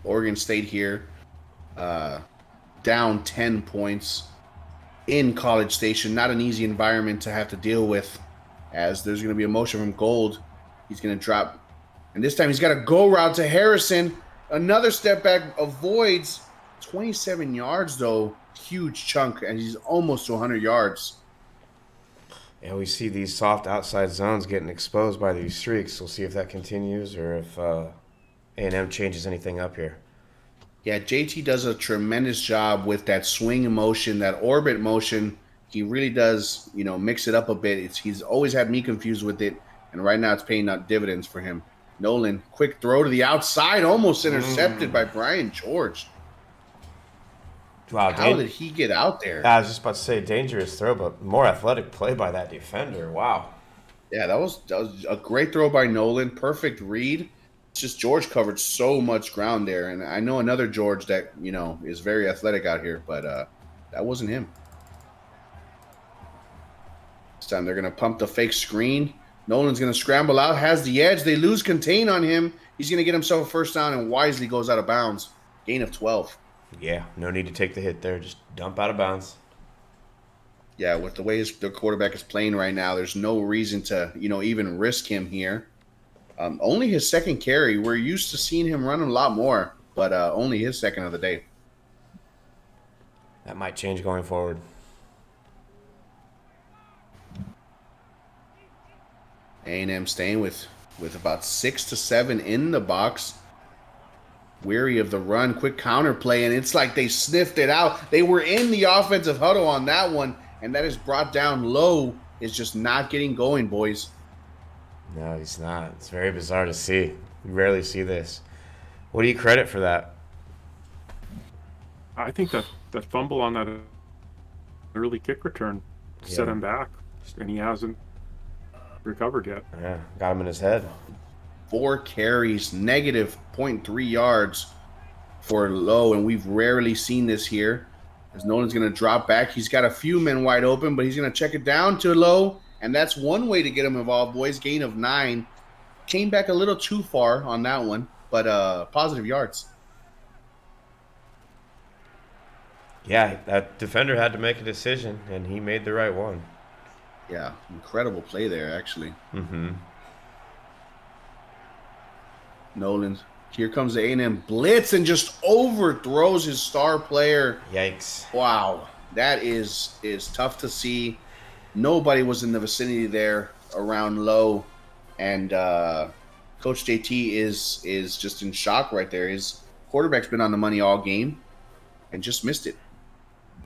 Oregon State here, down 10 points in College Station. Not an easy environment to have to deal with, as there's going to be a motion from Gold. He's going to drop. And this time he's got a go route to Harrison. Another step back, avoids 27 yards, though. Huge chunk, and he's almost to 100 yards. Yeah, we see these soft outside zones getting exposed by these streaks. We'll see if that continues or if A&M changes anything up here. Yeah, JT does a tremendous job with that swing motion, that orbit motion. He really does, mix it up a bit. He's always had me confused with it, and right now it's paying out dividends for him. Nolan, quick throw to the outside, almost intercepted by Brian George. Wow, how did he get out there? I was just about to say dangerous throw, but more athletic play by that defender. Wow. Yeah, that was a great throw by Nolan. Perfect read. It's just George covered so much ground there, and I know another George that is very athletic out here, but that wasn't him. This time they're gonna pump the fake screen. Nolan's gonna scramble out, has the edge. They lose contain on him. He's gonna get himself a first down and wisely goes out of bounds. Gain of 12. Yeah, no need to take the hit there. Just dump out of bounds. Yeah, with the way the quarterback is playing right now, there's no reason to, even risk him here. Only his second carry. We're used to seeing him run a lot more, but only his second of the day. That might change going forward. A&M staying with about 6 to 7 in the box. Weary of the run, quick counter play, and it's like they sniffed it out. They were in the offensive huddle on that one, and that is brought down low. Is just not getting going, boys. No, he's not. It's very bizarre to see. We rarely see this. What do you credit for that? I think that fumble on that early kick return set him back, and he hasn't recovered yet. Yeah, got him in his head. 4 carries, negative 0.3 yards for Lowe, and we've rarely seen this here. As Nolan's going to drop back. He's got a few men wide open, but he's going to check it down to Lowe, and that's one way to get him involved, boys. Gain of 9. Came back a little too far on that one, but positive yards. Yeah, that defender had to make a decision, and he made the right one. Yeah, incredible play there, actually. Mm-hmm. Nolan, here comes the A&M blitz and just overthrows his star player. Yikes. Wow, that is tough to see. Nobody was in the vicinity there around Lowe, and Coach JT is just in shock right there. His quarterback's been on the money all game and just missed it.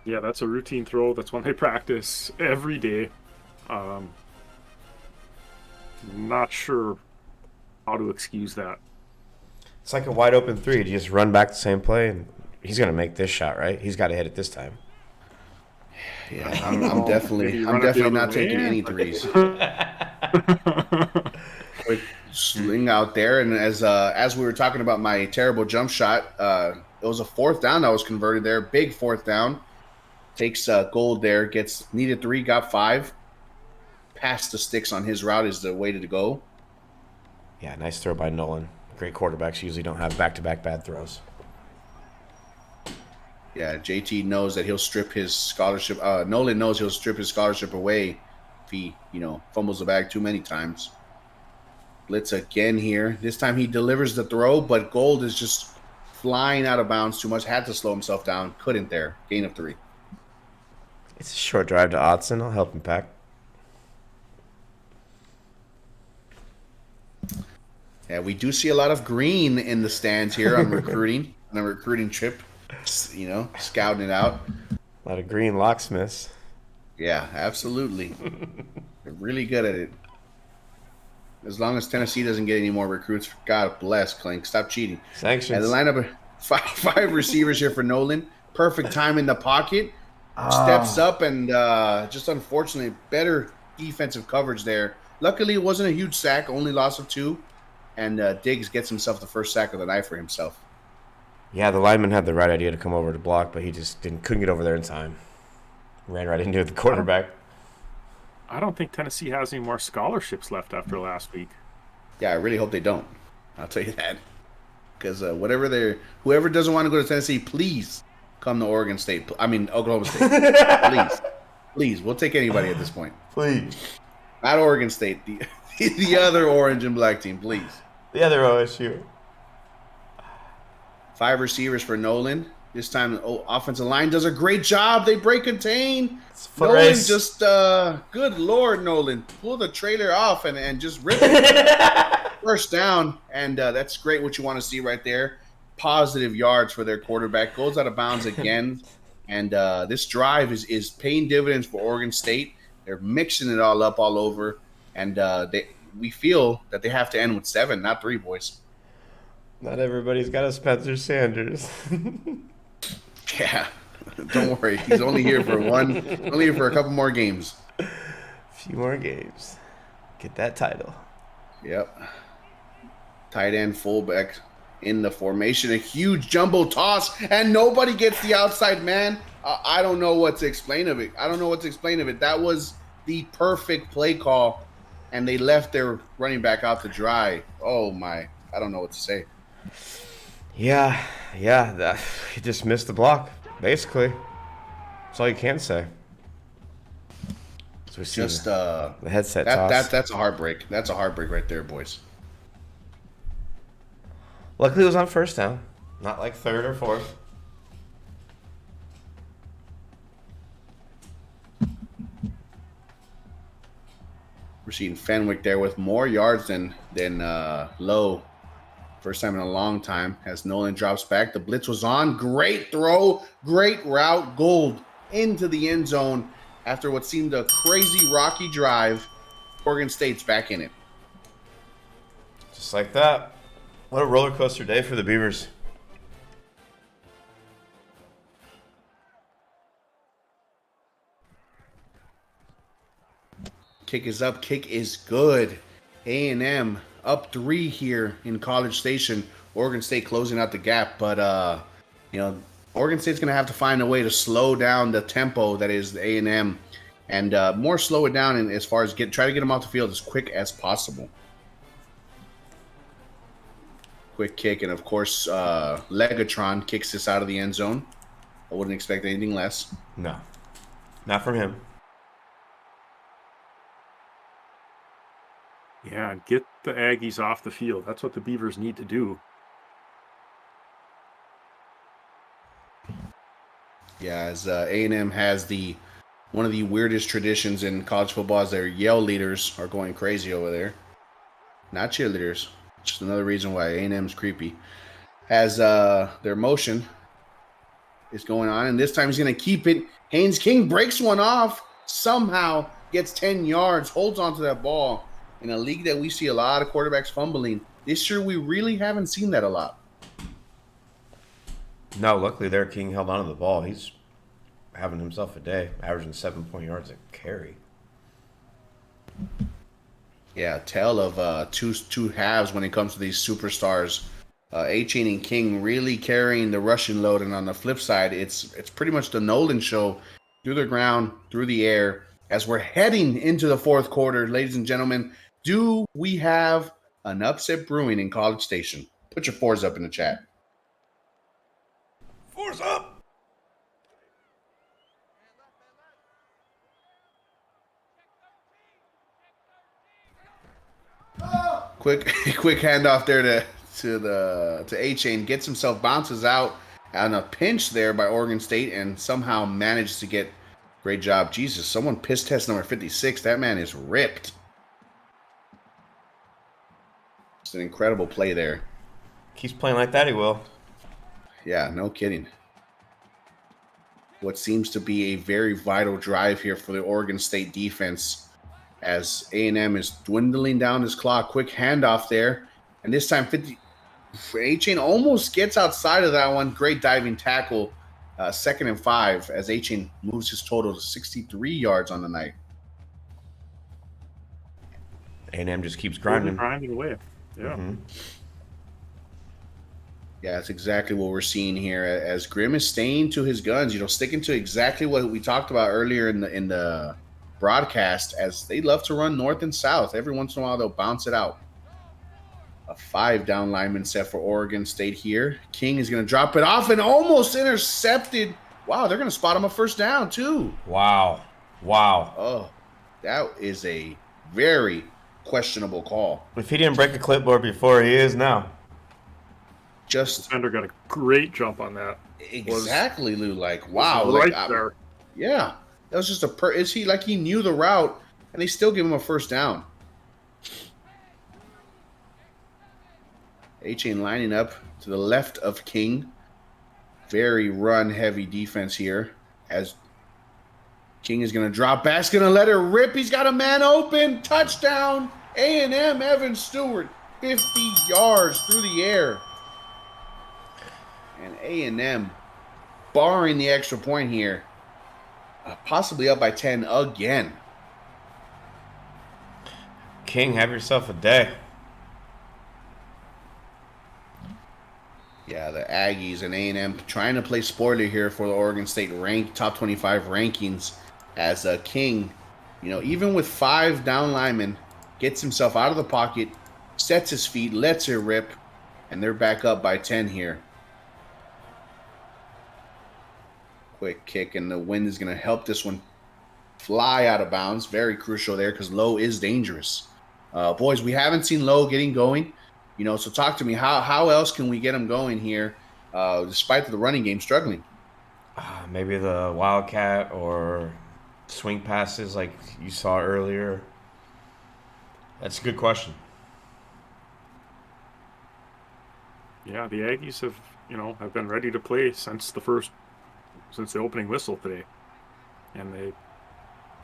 Yeah, that's a routine throw. That's one they practice every day. Not sure how to excuse that. It's like a wide open 3. You just run back the same play, and he's going to make this shot, right? He's got to hit it this time. Yeah, I'm definitely not taking any threes. Quick sling out there, and as we were talking about my terrible jump shot, it was a 4th down that was converted there. Big 4th down. Takes Gold there, needed 3, got 5. Past the sticks on his route is the way to go. Yeah, nice throw by Nolan. Great quarterbacks usually don't have back-to-back bad throws. Yeah, JT knows that he'll strip his scholarship. Nolan knows he'll strip his scholarship away if he, fumbles the bag too many times. Blitz again here. This time he delivers the throw, but Gold is just flying out of bounds too much. Had to slow himself down. Couldn't there. Gain of 3. It's a short drive to Autzen. I'll help him pack. Yeah, we do see a lot of green in the stands here on recruiting, on a recruiting trip, scouting it out. A lot of green locksmiths. Yeah, absolutely. They're really good at it. As long as Tennessee doesn't get any more recruits, God bless, Clink. Stop cheating. Sanctions. And the lineup of five receivers here for Nolan. Perfect time in the pocket. Ah. Steps up and just unfortunately better defensive coverage there. Luckily, it wasn't a huge sack, only loss of 2. And Diggs gets himself the first sack of the night for himself. Yeah, the lineman had the right idea to come over to block, but he just couldn't get over there in time. Ran right into the quarterback. I don't think Tennessee has any more scholarships left after last week. Yeah, I really hope they don't. I'll tell you that. Because whoever doesn't want to go to Tennessee, please come to Oklahoma State. Please, we'll take anybody at this point. Please. Not Oregon State, the other orange and black team, please. The other OSU. 5 receivers for Nolan. This time, offensive line does a great job. They break contain. Nolan race. just, good Lord, Nolan. Pull the trailer off and just rip it. First down. And that's great what you want to see right there. Positive yards for their quarterback. Goes out of bounds again. And this drive is paying dividends for Oregon State. They're mixing it all up all over. And we feel that they have to end with 7, not 3, boys. Not everybody's got a Spencer Sanders. Yeah, don't worry. He's only here for a couple more games. A few more games. Get that title. Yep. Tight end, fullback in the formation. A huge jumbo toss, and nobody gets the outside man. I don't know what to explain of it. That was the perfect play call, and they left their running back out to dry. Oh, my. I don't know what to say. Yeah, he just missed the block, basically. That's all you can say. So we see Just the headset toss. that's a heartbreak. That's a heartbreak right there, boys. Luckily, it was on first down, not like third or fourth. We're seeing Fenwick there with more yards than Lowe. First time in a long time as Nolan drops back. The blitz was on. Great throw. Great route. Gold into the end zone after what seemed a crazy rocky drive. Oregon State's back in it. Just like that. What a roller coaster day for the Beavers. Kick is up. Kick is good. A&M up 3 here in College Station. Oregon State closing out the gap, but Oregon State's going to have to find a way to slow down the tempo that is A&M, and more slow it down as far as try to get them off the field as quick as possible. Quick kick, and of course, Legatron kicks this out of the end zone. I wouldn't expect anything less. No, not from him. Yeah, get the Aggies off the field. That's what the Beavers need to do. Yeah, as A&M has one of the weirdest traditions in college football is their yell leaders are going crazy over there. Not cheerleaders. Just another reason why A&M's creepy. As their motion is going on, and this time he's going to keep it. Haynes King breaks one off, somehow gets 10 yards, holds onto that ball. In a league that we see a lot of quarterbacks fumbling, this year we really haven't seen that a lot. No, luckily there, King held on to the ball. He's having himself a day, averaging 7 yards a carry. Yeah, tale of two halves when it comes to these superstars. A-Chain and King really carrying the rushing load, and on the flip side, it's pretty much the Nolan show through the ground, through the air. As we're heading into the fourth quarter, ladies and gentlemen, do we have an upset brewing in College Station? Put your 4s up in the chat. 4s up! Quick handoff there to A-Chain. Gets himself, bounces out on a pinch there by Oregon State, and somehow manages to get. Great job. Jesus, someone piss test number 56. That man is ripped. It's an incredible play there. Keeps playing like that, he will. Yeah, no kidding. What seems to be a very vital drive here for the Oregon State defense as A&M is dwindling down his clock. Quick handoff there. And this time, A-Chain almost gets outside of that one. Great diving tackle. 2nd and 5 as A-Chain moves his total to 63 yards on the night. A&M just keeps grinding. Grinding away. Yeah. Mm-hmm. Yeah, that's exactly what we're seeing here. As Grim is staying to his guns, sticking to exactly what we talked about earlier in the broadcast, as they love to run north and south. Every once in a while, they'll bounce it out. A 5 down lineman set for Oregon State here. King is going to drop it off and almost intercepted. Wow, they're going to spot him a first down, too. Wow. Oh, that is a very questionable call. If he didn't break a clipboard before, he is now. Defender got a great jump on that. Exactly, Lou. Like, wow. Right there. Yeah. That was just he knew the route, and they still give him a first down. A-Chain lining up to the left of King. Very run-heavy defense here. As King is going to drop back, going to let it rip. He's got a man open. Touchdown. A&M, Evan Stewart. 50 yards through the air. And A&M, barring the extra point here, possibly up by 10 again. King, have yourself a day. Yeah, the Aggies and A&M trying to play spoiler here for the Oregon State top 25 rankings, as King, even with 5 down linemen, gets himself out of the pocket, sets his feet, lets it rip, and they're back up by 10 here. Quick kick, and the wind is going to help this one fly out of bounds. Very crucial there because Lowe is dangerous. Boys, we haven't seen Lowe getting going. So talk to me. How else can we get him going here, despite the running game struggling? Maybe the Wildcat or swing passes like you saw earlier. That's a good question. Yeah, the Aggies have been ready to play since the opening whistle today, and they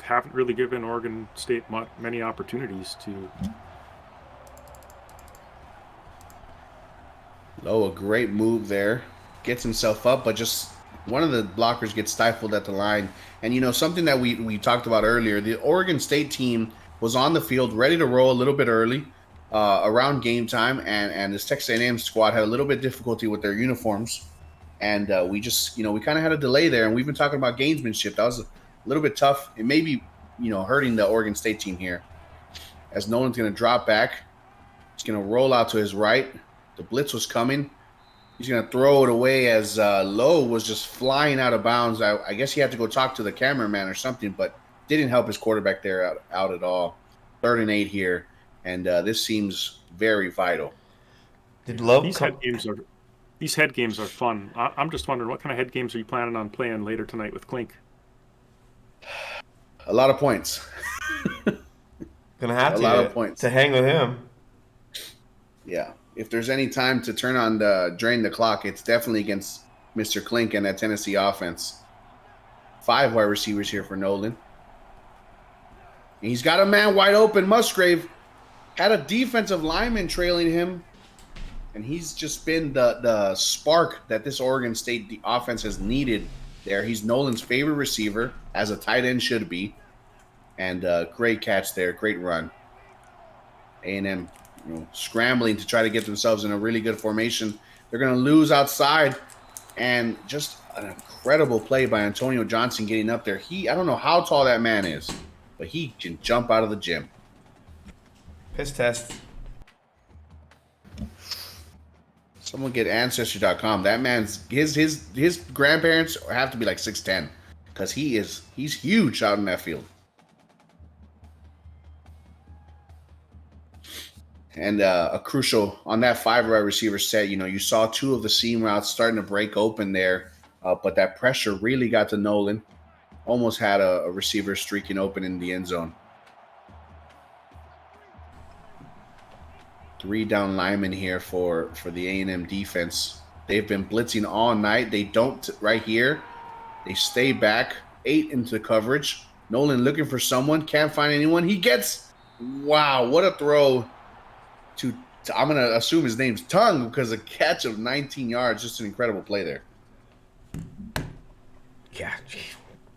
haven't really given Oregon State many opportunities to. Lowe, a great move there. Gets himself up, but just one of the blockers gets stifled at the line. And, something that we talked about earlier, the Oregon State team was on the field ready to roll a little bit early around game time, and this Texas A&M squad had a little bit difficulty with their uniforms. And we just, we kind of had a delay there, and we've been talking about gamesmanship. That was a little bit tough. It may be, hurting the Oregon State team here. As Nolan's going to drop back. He's going to roll out to his right. The blitz was coming. He's going to throw it away as Lowe was just flying out of bounds. I guess he had to go talk to the cameraman or something, but didn't help his quarterback there out at all. 3rd and 8 here, and this seems very vital. Did Lowe These head games are fun. I'm just wondering, what kind of head games are you planning on playing later tonight with Clink? A lot of points. Gonna have a lot of points to hang with him. Yeah. If there's any time to turn on drain the clock, it's definitely against Mr. Clink and that Tennessee offense. 5 wide receivers here for Nolan. And he's got a man wide open. Musgrave had a defensive lineman trailing him. And he's just been the spark that this Oregon State offense has needed there. He's Nolan's favorite receiver, as a tight end should be. And great catch there. Great run. A&M scrambling to try to get themselves in a really good formation. They're going to lose outside. And just an incredible play by Antonio Johnson getting up there. I don't know how tall that man is, but he can jump out of the gym. Piss test. Someone get Ancestry.com. That man's his grandparents have to be like 6'10", because he's huge out in that field. And a crucial on that 5 wide receiver set. You saw 2 of the seam routes starting to break open there, but that pressure really got to Nolan. Almost had a receiver streaking open in the end zone. 3 down linemen here for the A&M defense. They've been blitzing all night. They don't right here. They stay back. 8 into coverage. Nolan looking for someone, can't find anyone. He gets, wow, what a throw to I'm going to assume his name's Tongue because a catch of 19 yards, just an incredible play there. Yeah,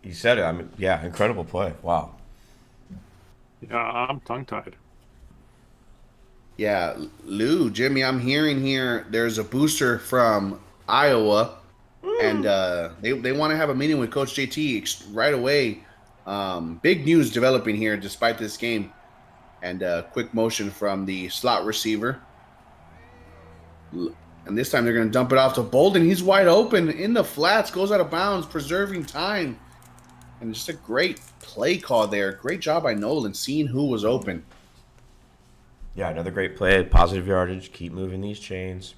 you said it. I mean, yeah, incredible play. Wow. Yeah, I'm tongue-tied. Yeah, Lou, Jimmy, I'm hearing here there's a booster from Iowa, and they want to have a meeting with Coach JT right away. Big news developing here despite this game. And quick motion from the slot receiver. And this time they're going to dump it off to Bolden. He's wide open in the flats, goes out of bounds, preserving time. And just a great play call there. Great job by Nolan, seeing who was open. Yeah, another great play. Positive yardage. Keep moving these chains.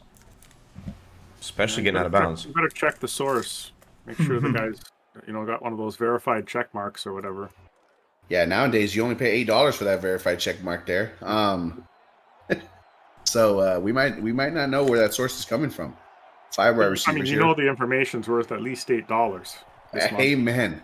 Especially getting out of bounds. You better check the source. Make sure the guy's, got one of those verified check marks or whatever. Yeah, nowadays you only pay $8 for that verified check mark there. So we might not know where that source is coming from. 5 wide receivers. I mean, the information's worth at least $8. Amen.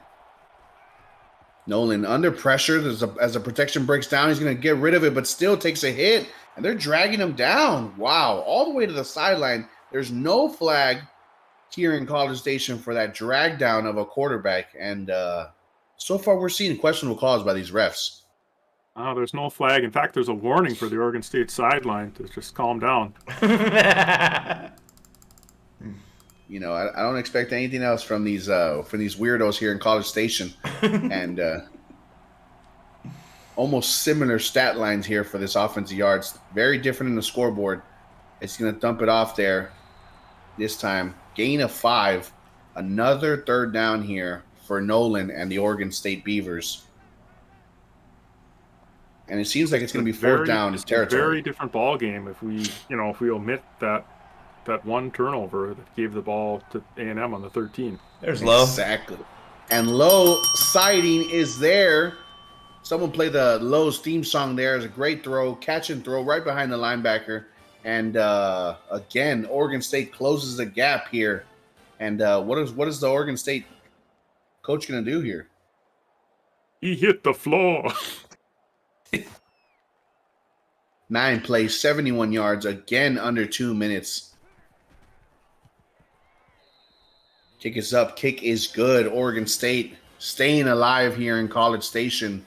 Nolan under pressure as the protection breaks down. He's going to get rid of it, but still takes a hit, and they're dragging him down. Wow, all the way to the sideline. There's no flag here in College Station for that drag down of a quarterback, and so far we're seeing questionable calls by these refs. There's no flag. In fact, there's a warning for the Oregon State sideline to just calm down. I don't expect anything else from these weirdos here in College Station, and almost similar stat lines here for this offensive yards. Very different in the scoreboard. It's going to dump it off there this time. Gain of 5. Another third down here for Nolan and the Oregon State Beavers. And it seems like it's going to be fourth down territory. It's a very different ball game if we omit that one turnover that gave the ball to A&M on the 13. There's Lowe. Exactly. And Lowe sighting is there. Someone play the Lowe's theme song there. It's a great throw, catch and throw right behind the linebacker. And again, Oregon State closes the gap here. And what is the Oregon State coach going to do here? He hit the floor. 9 plays, 71 yards, again under 2 minutes. Kick is up. Kick is good. Oregon State staying alive here in College Station.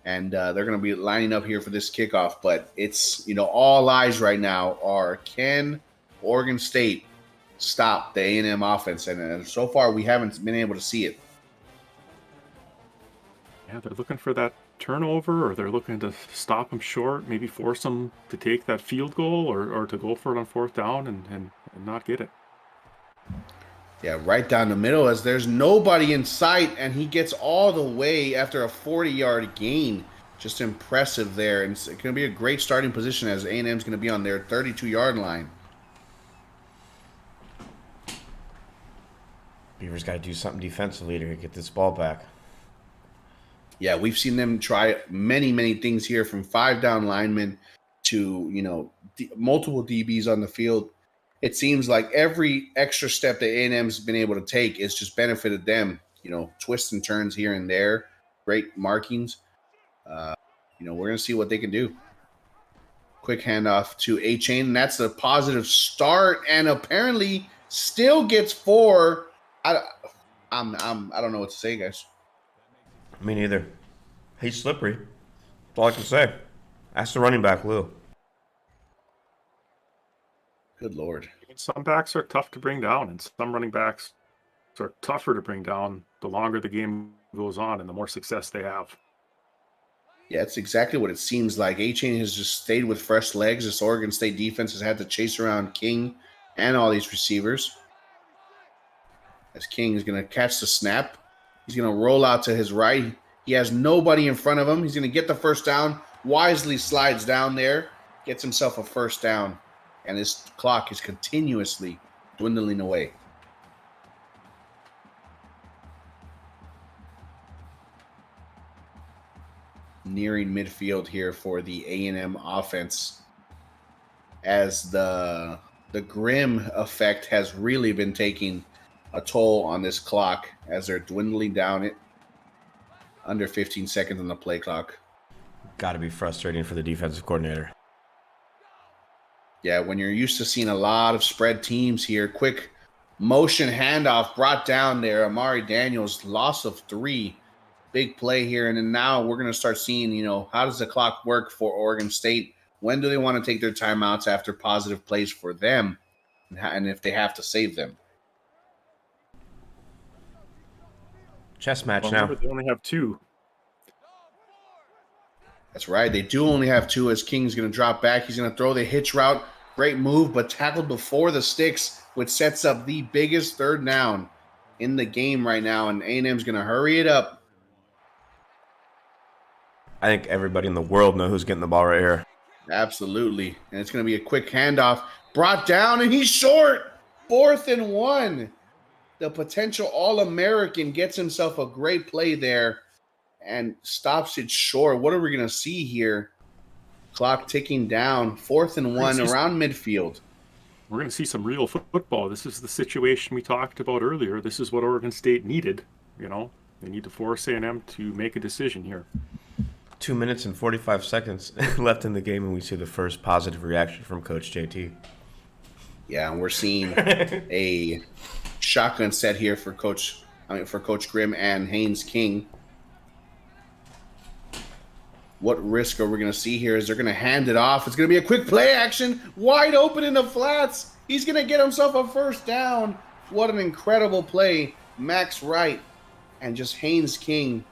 And they're going to be lining up here for this kickoff. But it's, all eyes right now are, can Oregon State stop the A&M offense? And so far, we haven't been able to see it. Yeah, they're looking for that turnover, or they're looking to stop them short, maybe force them to take that field goal or to go for it on fourth down and not get it. Yeah, right down the middle as there's nobody in sight, and he gets all the way after a 40-yard gain. Just impressive there. And it's going to be a great starting position as A&M's going to be on their 32-yard line. Beavers got to do something defensively to get this ball back. Yeah, we've seen them try many, many things here, from 5 down linemen to, multiple DBs on the field. It seems like every extra step that A&M's been able to take is just benefited them. Twists and turns here and there, great markings. We're going to see what they can do. Quick handoff to A-Chain, and that's a positive start, and apparently still gets 4. I don't know what to say, guys. Me neither. He's slippery. That's all I can say. Ask the running back, Lou. Good Lord. Some backs are tough to bring down, and some running backs are tougher to bring down the longer the game goes on and the more success they have. Yeah, it's exactly what it seems like. A-Chain has just stayed with fresh legs. This Oregon State defense has had to chase around King and all these receivers. As King is going to catch the snap. He's going to roll out to his right. He has nobody in front of him. He's going to get the first down. Wisely slides down there. Gets himself a first down. And his clock is continuously dwindling away. Nearing midfield here for the A&M offense, as the grim effect has really been taking a toll on this clock as they're dwindling down it. Under 15 seconds on the play clock. Got to be frustrating for the defensive coordinator. Yeah, when you're used to seeing a lot of spread teams here, quick motion handoff brought down there. Amari Daniels, loss of 3. Big play here. And then now we're going to start seeing, how does the clock work for Oregon State? When do they want to take their timeouts after positive plays for them? And if they have to save them. Chess match Well, now. remember, they only have 2. That's right. They do only have 2 as King's going to drop back. He's going to throw the hitch route. Great move, but tackled before the sticks, which sets up the biggest third down in the game right now. And A&M's going to hurry it up. I think everybody in the world knows who's getting the ball right here. Absolutely. And it's going to be a quick handoff. Brought down, and he's short. 4th and 1. The potential All-American gets himself a great play there and stops it short. What are we going to see here? Clock ticking down. 4th and 1 around midfield. We're going to see some real football. This is the situation we talked about earlier. This is what Oregon State needed. They need to force A&M to make a decision here. 2 minutes and 45 seconds left in the game, and we see the first positive reaction from Coach JT. Yeah, and we're seeing a shotgun set here for Coach Grimm and Haynes King. What risk are we going to see here? Is they're going to hand it off? It's going to be a quick play action, wide open in the flats. He's going to get himself a first down. What an incredible play. Max Wright and just Haynes King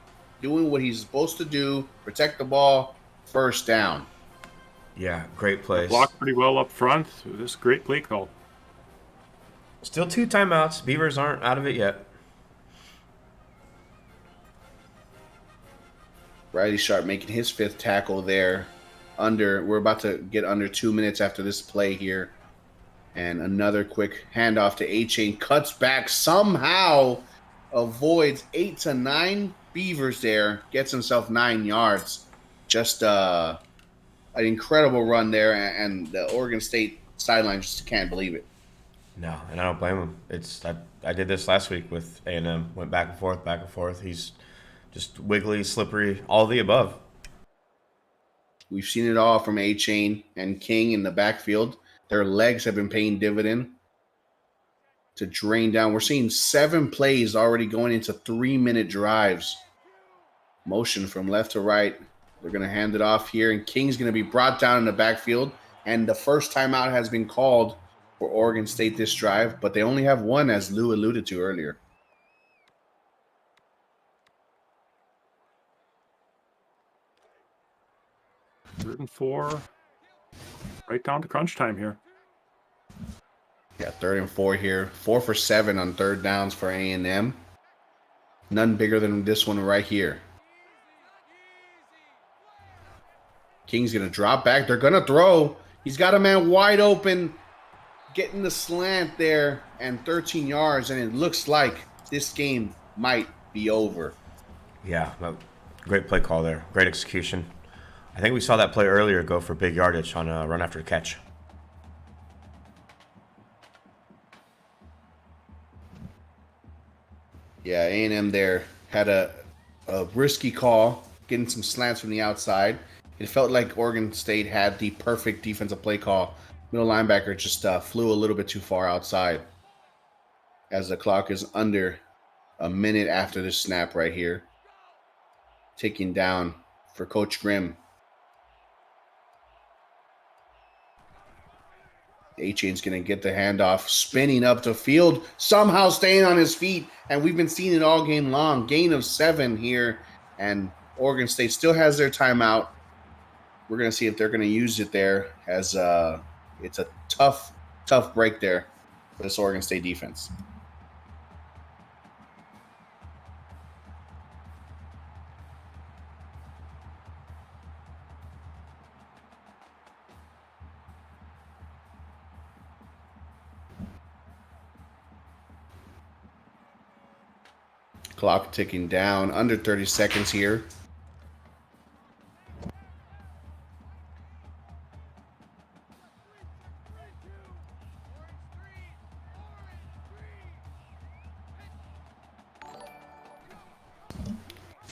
doing what he's supposed to do, protect the ball, first down. Yeah, great plays. Blocked pretty well up front. This great play call. Still 2 timeouts. Beavers aren't out of it yet. Riley Sharp making his 5th tackle there. We're about to get under 2 minutes after this play here. And another quick handoff to A-Chain. Cuts back, somehow avoids 8 to 9 Beavers there. Gets himself 9 yards. Just an incredible run there. And the Oregon State sideline just can't believe it. No, and I don't blame him. I did this last week with A&M. Went back and forth. He's just wiggly, slippery, all the above. We've seen it all from A-Chain and King in the backfield. Their legs have been paying dividend to drain down. We're seeing 7 plays already going into 3-minute drives. Motion from left to right. They're going to hand it off here, and King's going to be brought down in the backfield. And the first timeout has been called for Oregon State this drive, but they only have 1, as Lou alluded to earlier. Third and 4. Right down to crunch time here. Yeah, 3rd and 4 here. 4 for 7 on 3rd downs for A&M. None bigger than this one right here. King's going to drop back. They're going to throw. He's got a man wide open, getting the slant there, and 13 yards, and it looks like this game might be over. Yeah, great play call there. Great execution. I think we saw that play earlier go for big yardage on a run after catch. Yeah, A&M there had a risky call, getting some slants from the outside. It felt like Oregon State had the perfect defensive play call. Middle linebacker just flew a little bit too far outside as the clock is under a minute after this snap right here. Ticking down for Coach Grimm. A-Chain's going to get the handoff, spinning up the field, somehow staying on his feet, and we've been seeing it all game long. Gain of 7 here, and Oregon State still has their timeout. We're going to see if they're going to use it there, as it's a tough break there for this Oregon State defense. Clock ticking down, under 30 seconds here.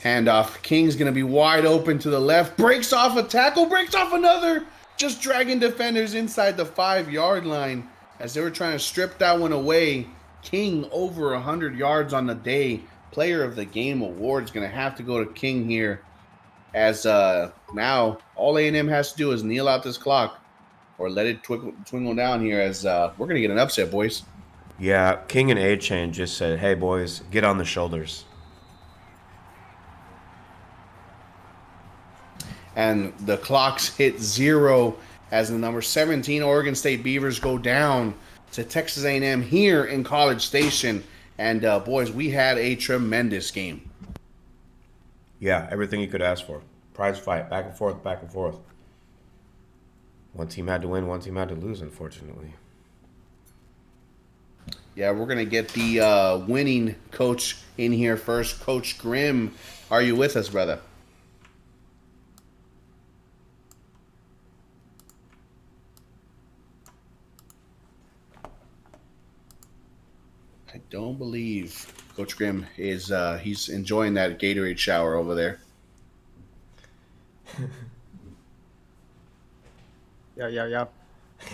Handoff. King's going to be wide open to the left. Breaks off a tackle. Breaks off another. Just dragging defenders inside the 5-yard line as they were trying to strip that one away. King over 100 yards on the day. Player of the Game award is going to have to go to King here, as now all A&M has to do is kneel out this clock or let it twinkle down here, as we're going to get an upset, boys. Yeah, King and A-Chain just said, hey, boys, get on the shoulders. And the clocks hit 0 as the number 17 Oregon State Beavers go down to Texas A&M here in College Station. And, boys, we had a tremendous game. Yeah, everything you could ask for. Prize fight, back and forth, back and forth. One team had to win, one team had to lose, unfortunately. Yeah, we're going to get the winning coach in here first. Coach Grimm, are you with us, brother? I don't believe Coach Grimm is he's enjoying that Gatorade shower over there. Yeah.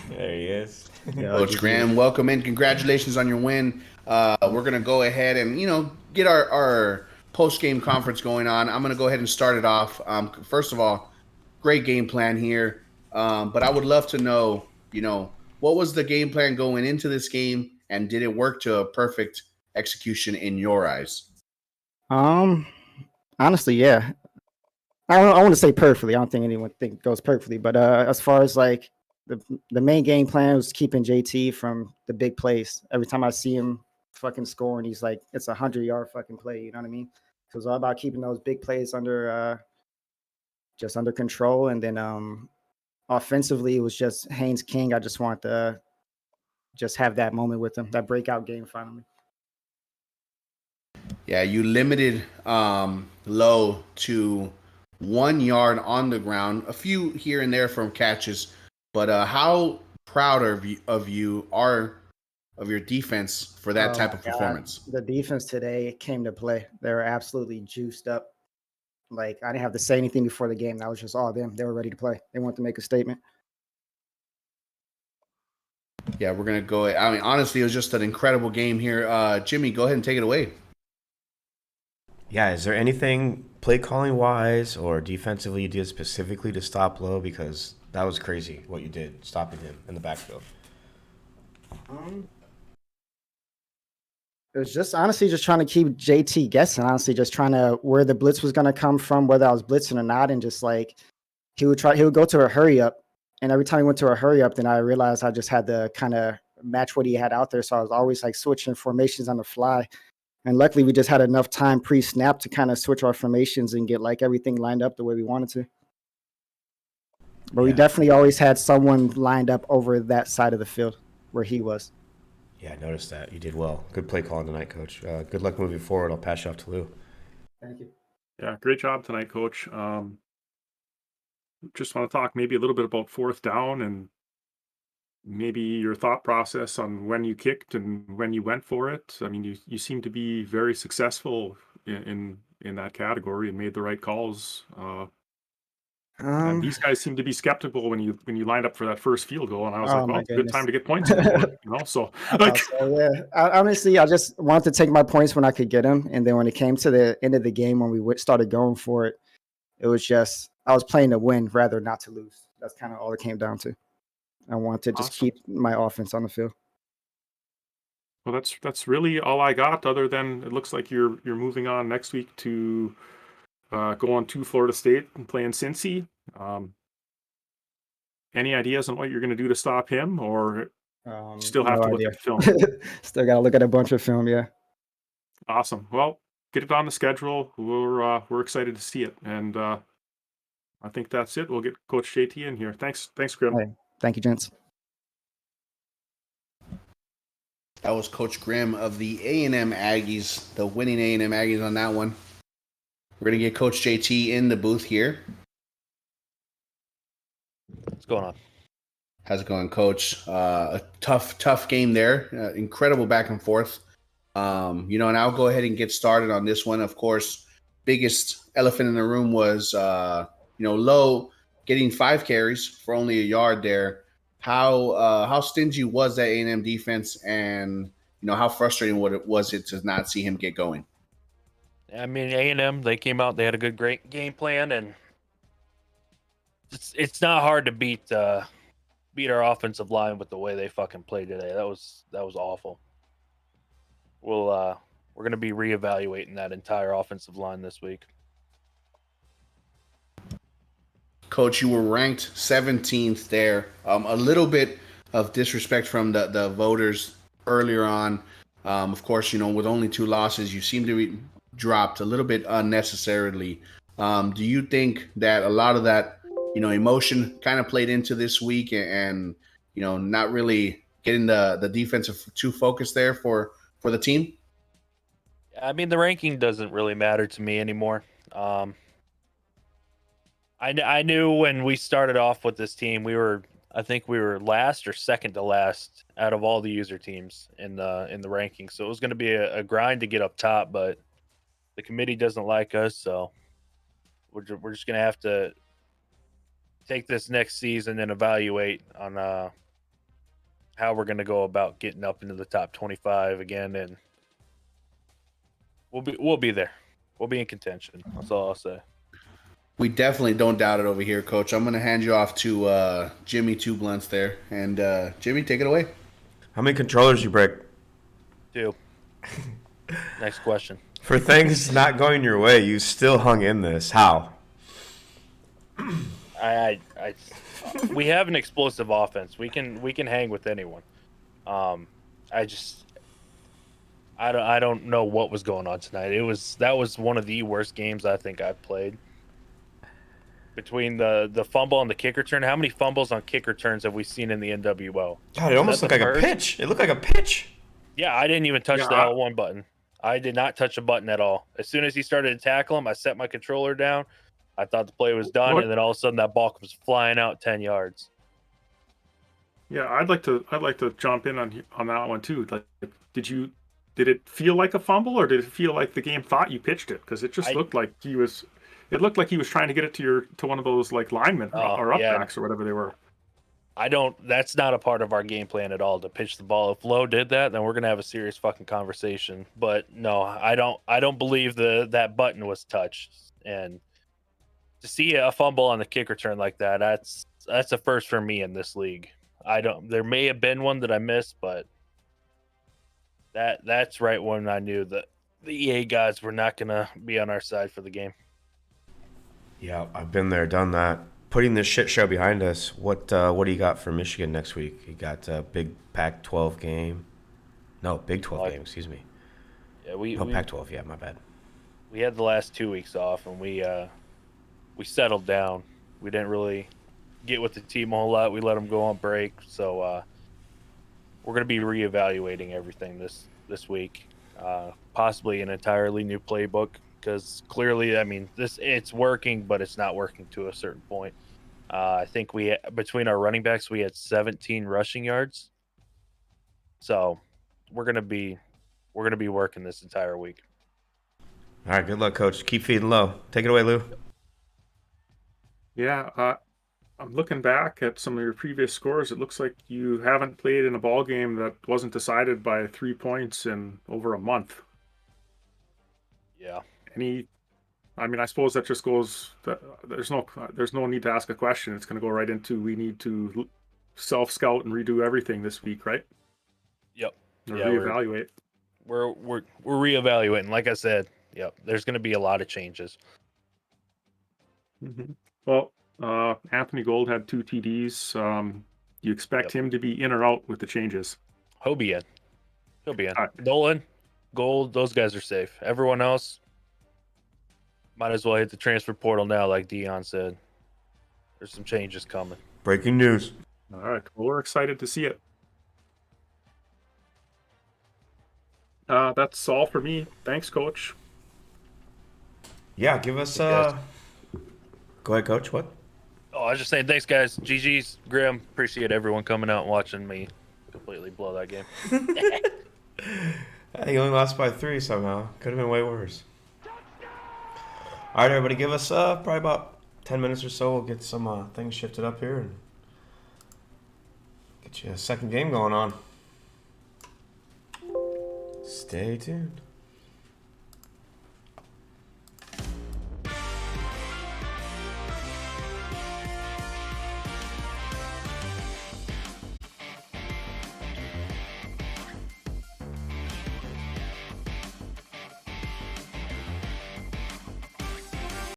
There he is. Coach Graham, welcome in. Congratulations on your win. We're going to go ahead and, get our post-game conference going on. I'm going to go ahead and start it off. First of all, great game plan here. But I would love to know, what was the game plan going into this game, and did it work to a perfect execution in your eyes? Honestly, yeah. I want to say perfectly. I don't think anyone think goes perfectly, but as far as like the main game plan was keeping JT from the big plays. Every time I see him fucking scoring, he's like, it's 100-yard fucking play. You know what I mean? So it's all about keeping those big plays under control. And then offensively, it was just Haynes King. I just want to just have that moment with him, that breakout game finally. Yeah, you limited Lowe to 1 yard on the ground, a few here and there from catches. But how proud of your defense for that type of performance? The defense today came to play. They were absolutely juiced up. Like, I didn't have to say anything before the game. That was just all them. They were ready to play. They wanted to make a statement. Yeah, we're going to go. I mean, honestly, it was just an incredible game here. Jimmy, go ahead and take it away. Yeah, is there anything play calling wise or defensively you did specifically to stop Lowe? Because that was crazy what you did, stopping him in the backfield. It was just honestly just trying to keep JT guessing. Honestly, just trying to where the blitz was going to come from, whether I was blitzing or not, and just like he would go to a hurry up, and every time he went to a hurry up, then I realized I just had to kind of match what he had out there. So I was always like switching formations on the fly. And luckily, we just had enough time pre-snap to kind of switch our formations and get like everything lined up the way we wanted to. But we definitely always had someone lined up over that side of the field where he was. Yeah, I noticed that. You did well. Good play calling tonight, Coach. Good luck moving forward. I'll pass you off to Lou. Thank you. Yeah, great job tonight, Coach. Just want to talk maybe a little bit about fourth down and maybe your thought process on when you kicked and when you went for it. I mean, you seem to be very successful in that category and made the right calls. And these guys seem to be skeptical when you lined up for that first field goal, and I was like, well, it's a good time to get points on the board, So, like, honestly, I just wanted to take my points when I could get them, and then when it came to the end of the game when we started going for it, it was just I was playing to win rather not to lose. That's kind of all it came down to. I want to just keep my offense on the field. Well, that's really all I got. Other than it looks like you're moving on next week to go on to Florida State and play in Cincy. Any ideas on what you're going to do to stop him, or still have to look at film? Still got to look at a bunch of film. Yeah. Awesome. Well, get it on the schedule. We're excited to see it, and I think that's it. We'll get Coach JT in here. Thanks, Grim. Hey. Thank you, gents. That was Coach Grimm of the A&M Aggies, the winning A&M Aggies on that one. We're going to get Coach JT in the booth here. What's going on? How's it going, Coach? A tough game there. Incredible back and forth. And I'll go ahead and get started on this one. Of course, biggest elephant in the room was Lowe getting 5 carries for only a yard there. How stingy was that A&M defense, and how frustrating was it to not see him get going? I mean, A&M, they came out, they had a great game plan, and it's not hard to beat our offensive line with the way they fucking played today. That was awful. We're going to be reevaluating that entire offensive line this week. Coach, you were ranked 17th there. A little bit of disrespect from the voters earlier on. Of course, with only 2 losses, you seem to be dropped a little bit unnecessarily. Do you think that a lot of that, emotion kind of played into this week and not really getting the defensive too focused there for the team? I mean, the ranking doesn't really matter to me anymore. I knew when we started off with this team, I think we were last or second to last out of all the user teams in the rankings. So it was going to be a grind to get up top, but the committee doesn't like us, so we're just going to have to take this next season and evaluate on how we're going to go about getting up into the top 25 again, and we'll be there. We'll be in contention. That's all I'll say. We definitely don't doubt it over here, Coach. I'm going to hand you off to Jimmy Two Blunts there. And Jimmy, take it away. How many controllers you break? 2. Next question. For things not going your way, you still hung in this. How? We have an explosive offense. We can hang with anyone. I don't know what was going on tonight. That was one of the worst games I think I've played. Between the fumble and the kick return, how many fumbles on kick returns have we seen in the NWO? God, it almost looked like a pitch. It looked like a pitch. Yeah, I didn't even touch the L1 button. I did not touch a button at all. As soon as he started to tackle him, I set my controller down. I thought the play was done, and then all of a sudden that ball was flying out 10 yards. Yeah, I'd like to jump in on that one too. Like, did it feel like a fumble, or did it feel like the game thought you pitched it? Because it just looked like he was trying to get it to one of those like linemen or up backs or whatever they were. That's not a part of our game plan at all to pitch the ball. If Lowe did that, then we're gonna have a serious fucking conversation. But no, I don't believe that button was touched. And to see a fumble on the kick return like that, that's a first for me in this league. There may have been one that I missed, but that's right when I knew that the EA guys were not gonna be on our side for the game. Yeah, I've been there, done that. Putting this shit show behind us, what do you got for Michigan next week? You got a big Pac-12 game. No, Big 12 game, excuse me. Yeah, Pac-12, yeah, my bad. We had the last 2 weeks off, and we settled down. We didn't really get with the team a whole lot. We let them go on break, so we're going to be reevaluating everything this week. Possibly an entirely new playbook, because clearly, I mean, it's working, but it's not working to a certain point. I think between our running backs, we had 17 rushing yards. So we're gonna be working this entire week. All right, good luck, Coach. Keep feeding low. Take it away, Lou. Yeah, I'm looking back at some of your previous scores. It looks like you haven't played in a ball game that wasn't decided by 3 points in over a month. Yeah. I suppose that just goes. There's no need to ask a question. It's going to go right into we need to self-scout and redo everything this week, right? Yep. Or reevaluate. We're reevaluating. Like I said, yep. There's going to be a lot of changes. Mm-hmm. Well, Anthony Gold had 2 TDs. You expect him to be in or out with the changes? He'll be in. Nolan, Gold, those guys are safe. Everyone else, might as well hit the transfer portal now, like Dion said. There's some changes coming. Breaking news. All right. Well, we're excited to see it. That's all for me. Thanks, Coach. Yeah, give us... Go ahead, Coach. What? Oh, I was just saying, thanks, guys. GG's, Grim. Appreciate everyone coming out and watching me completely blow that game. You only lost by 3 somehow. Could have been way worse. All right, everybody, give us probably about 10 minutes or so. We'll get some things shifted up here and get you a second game going on. Stay tuned.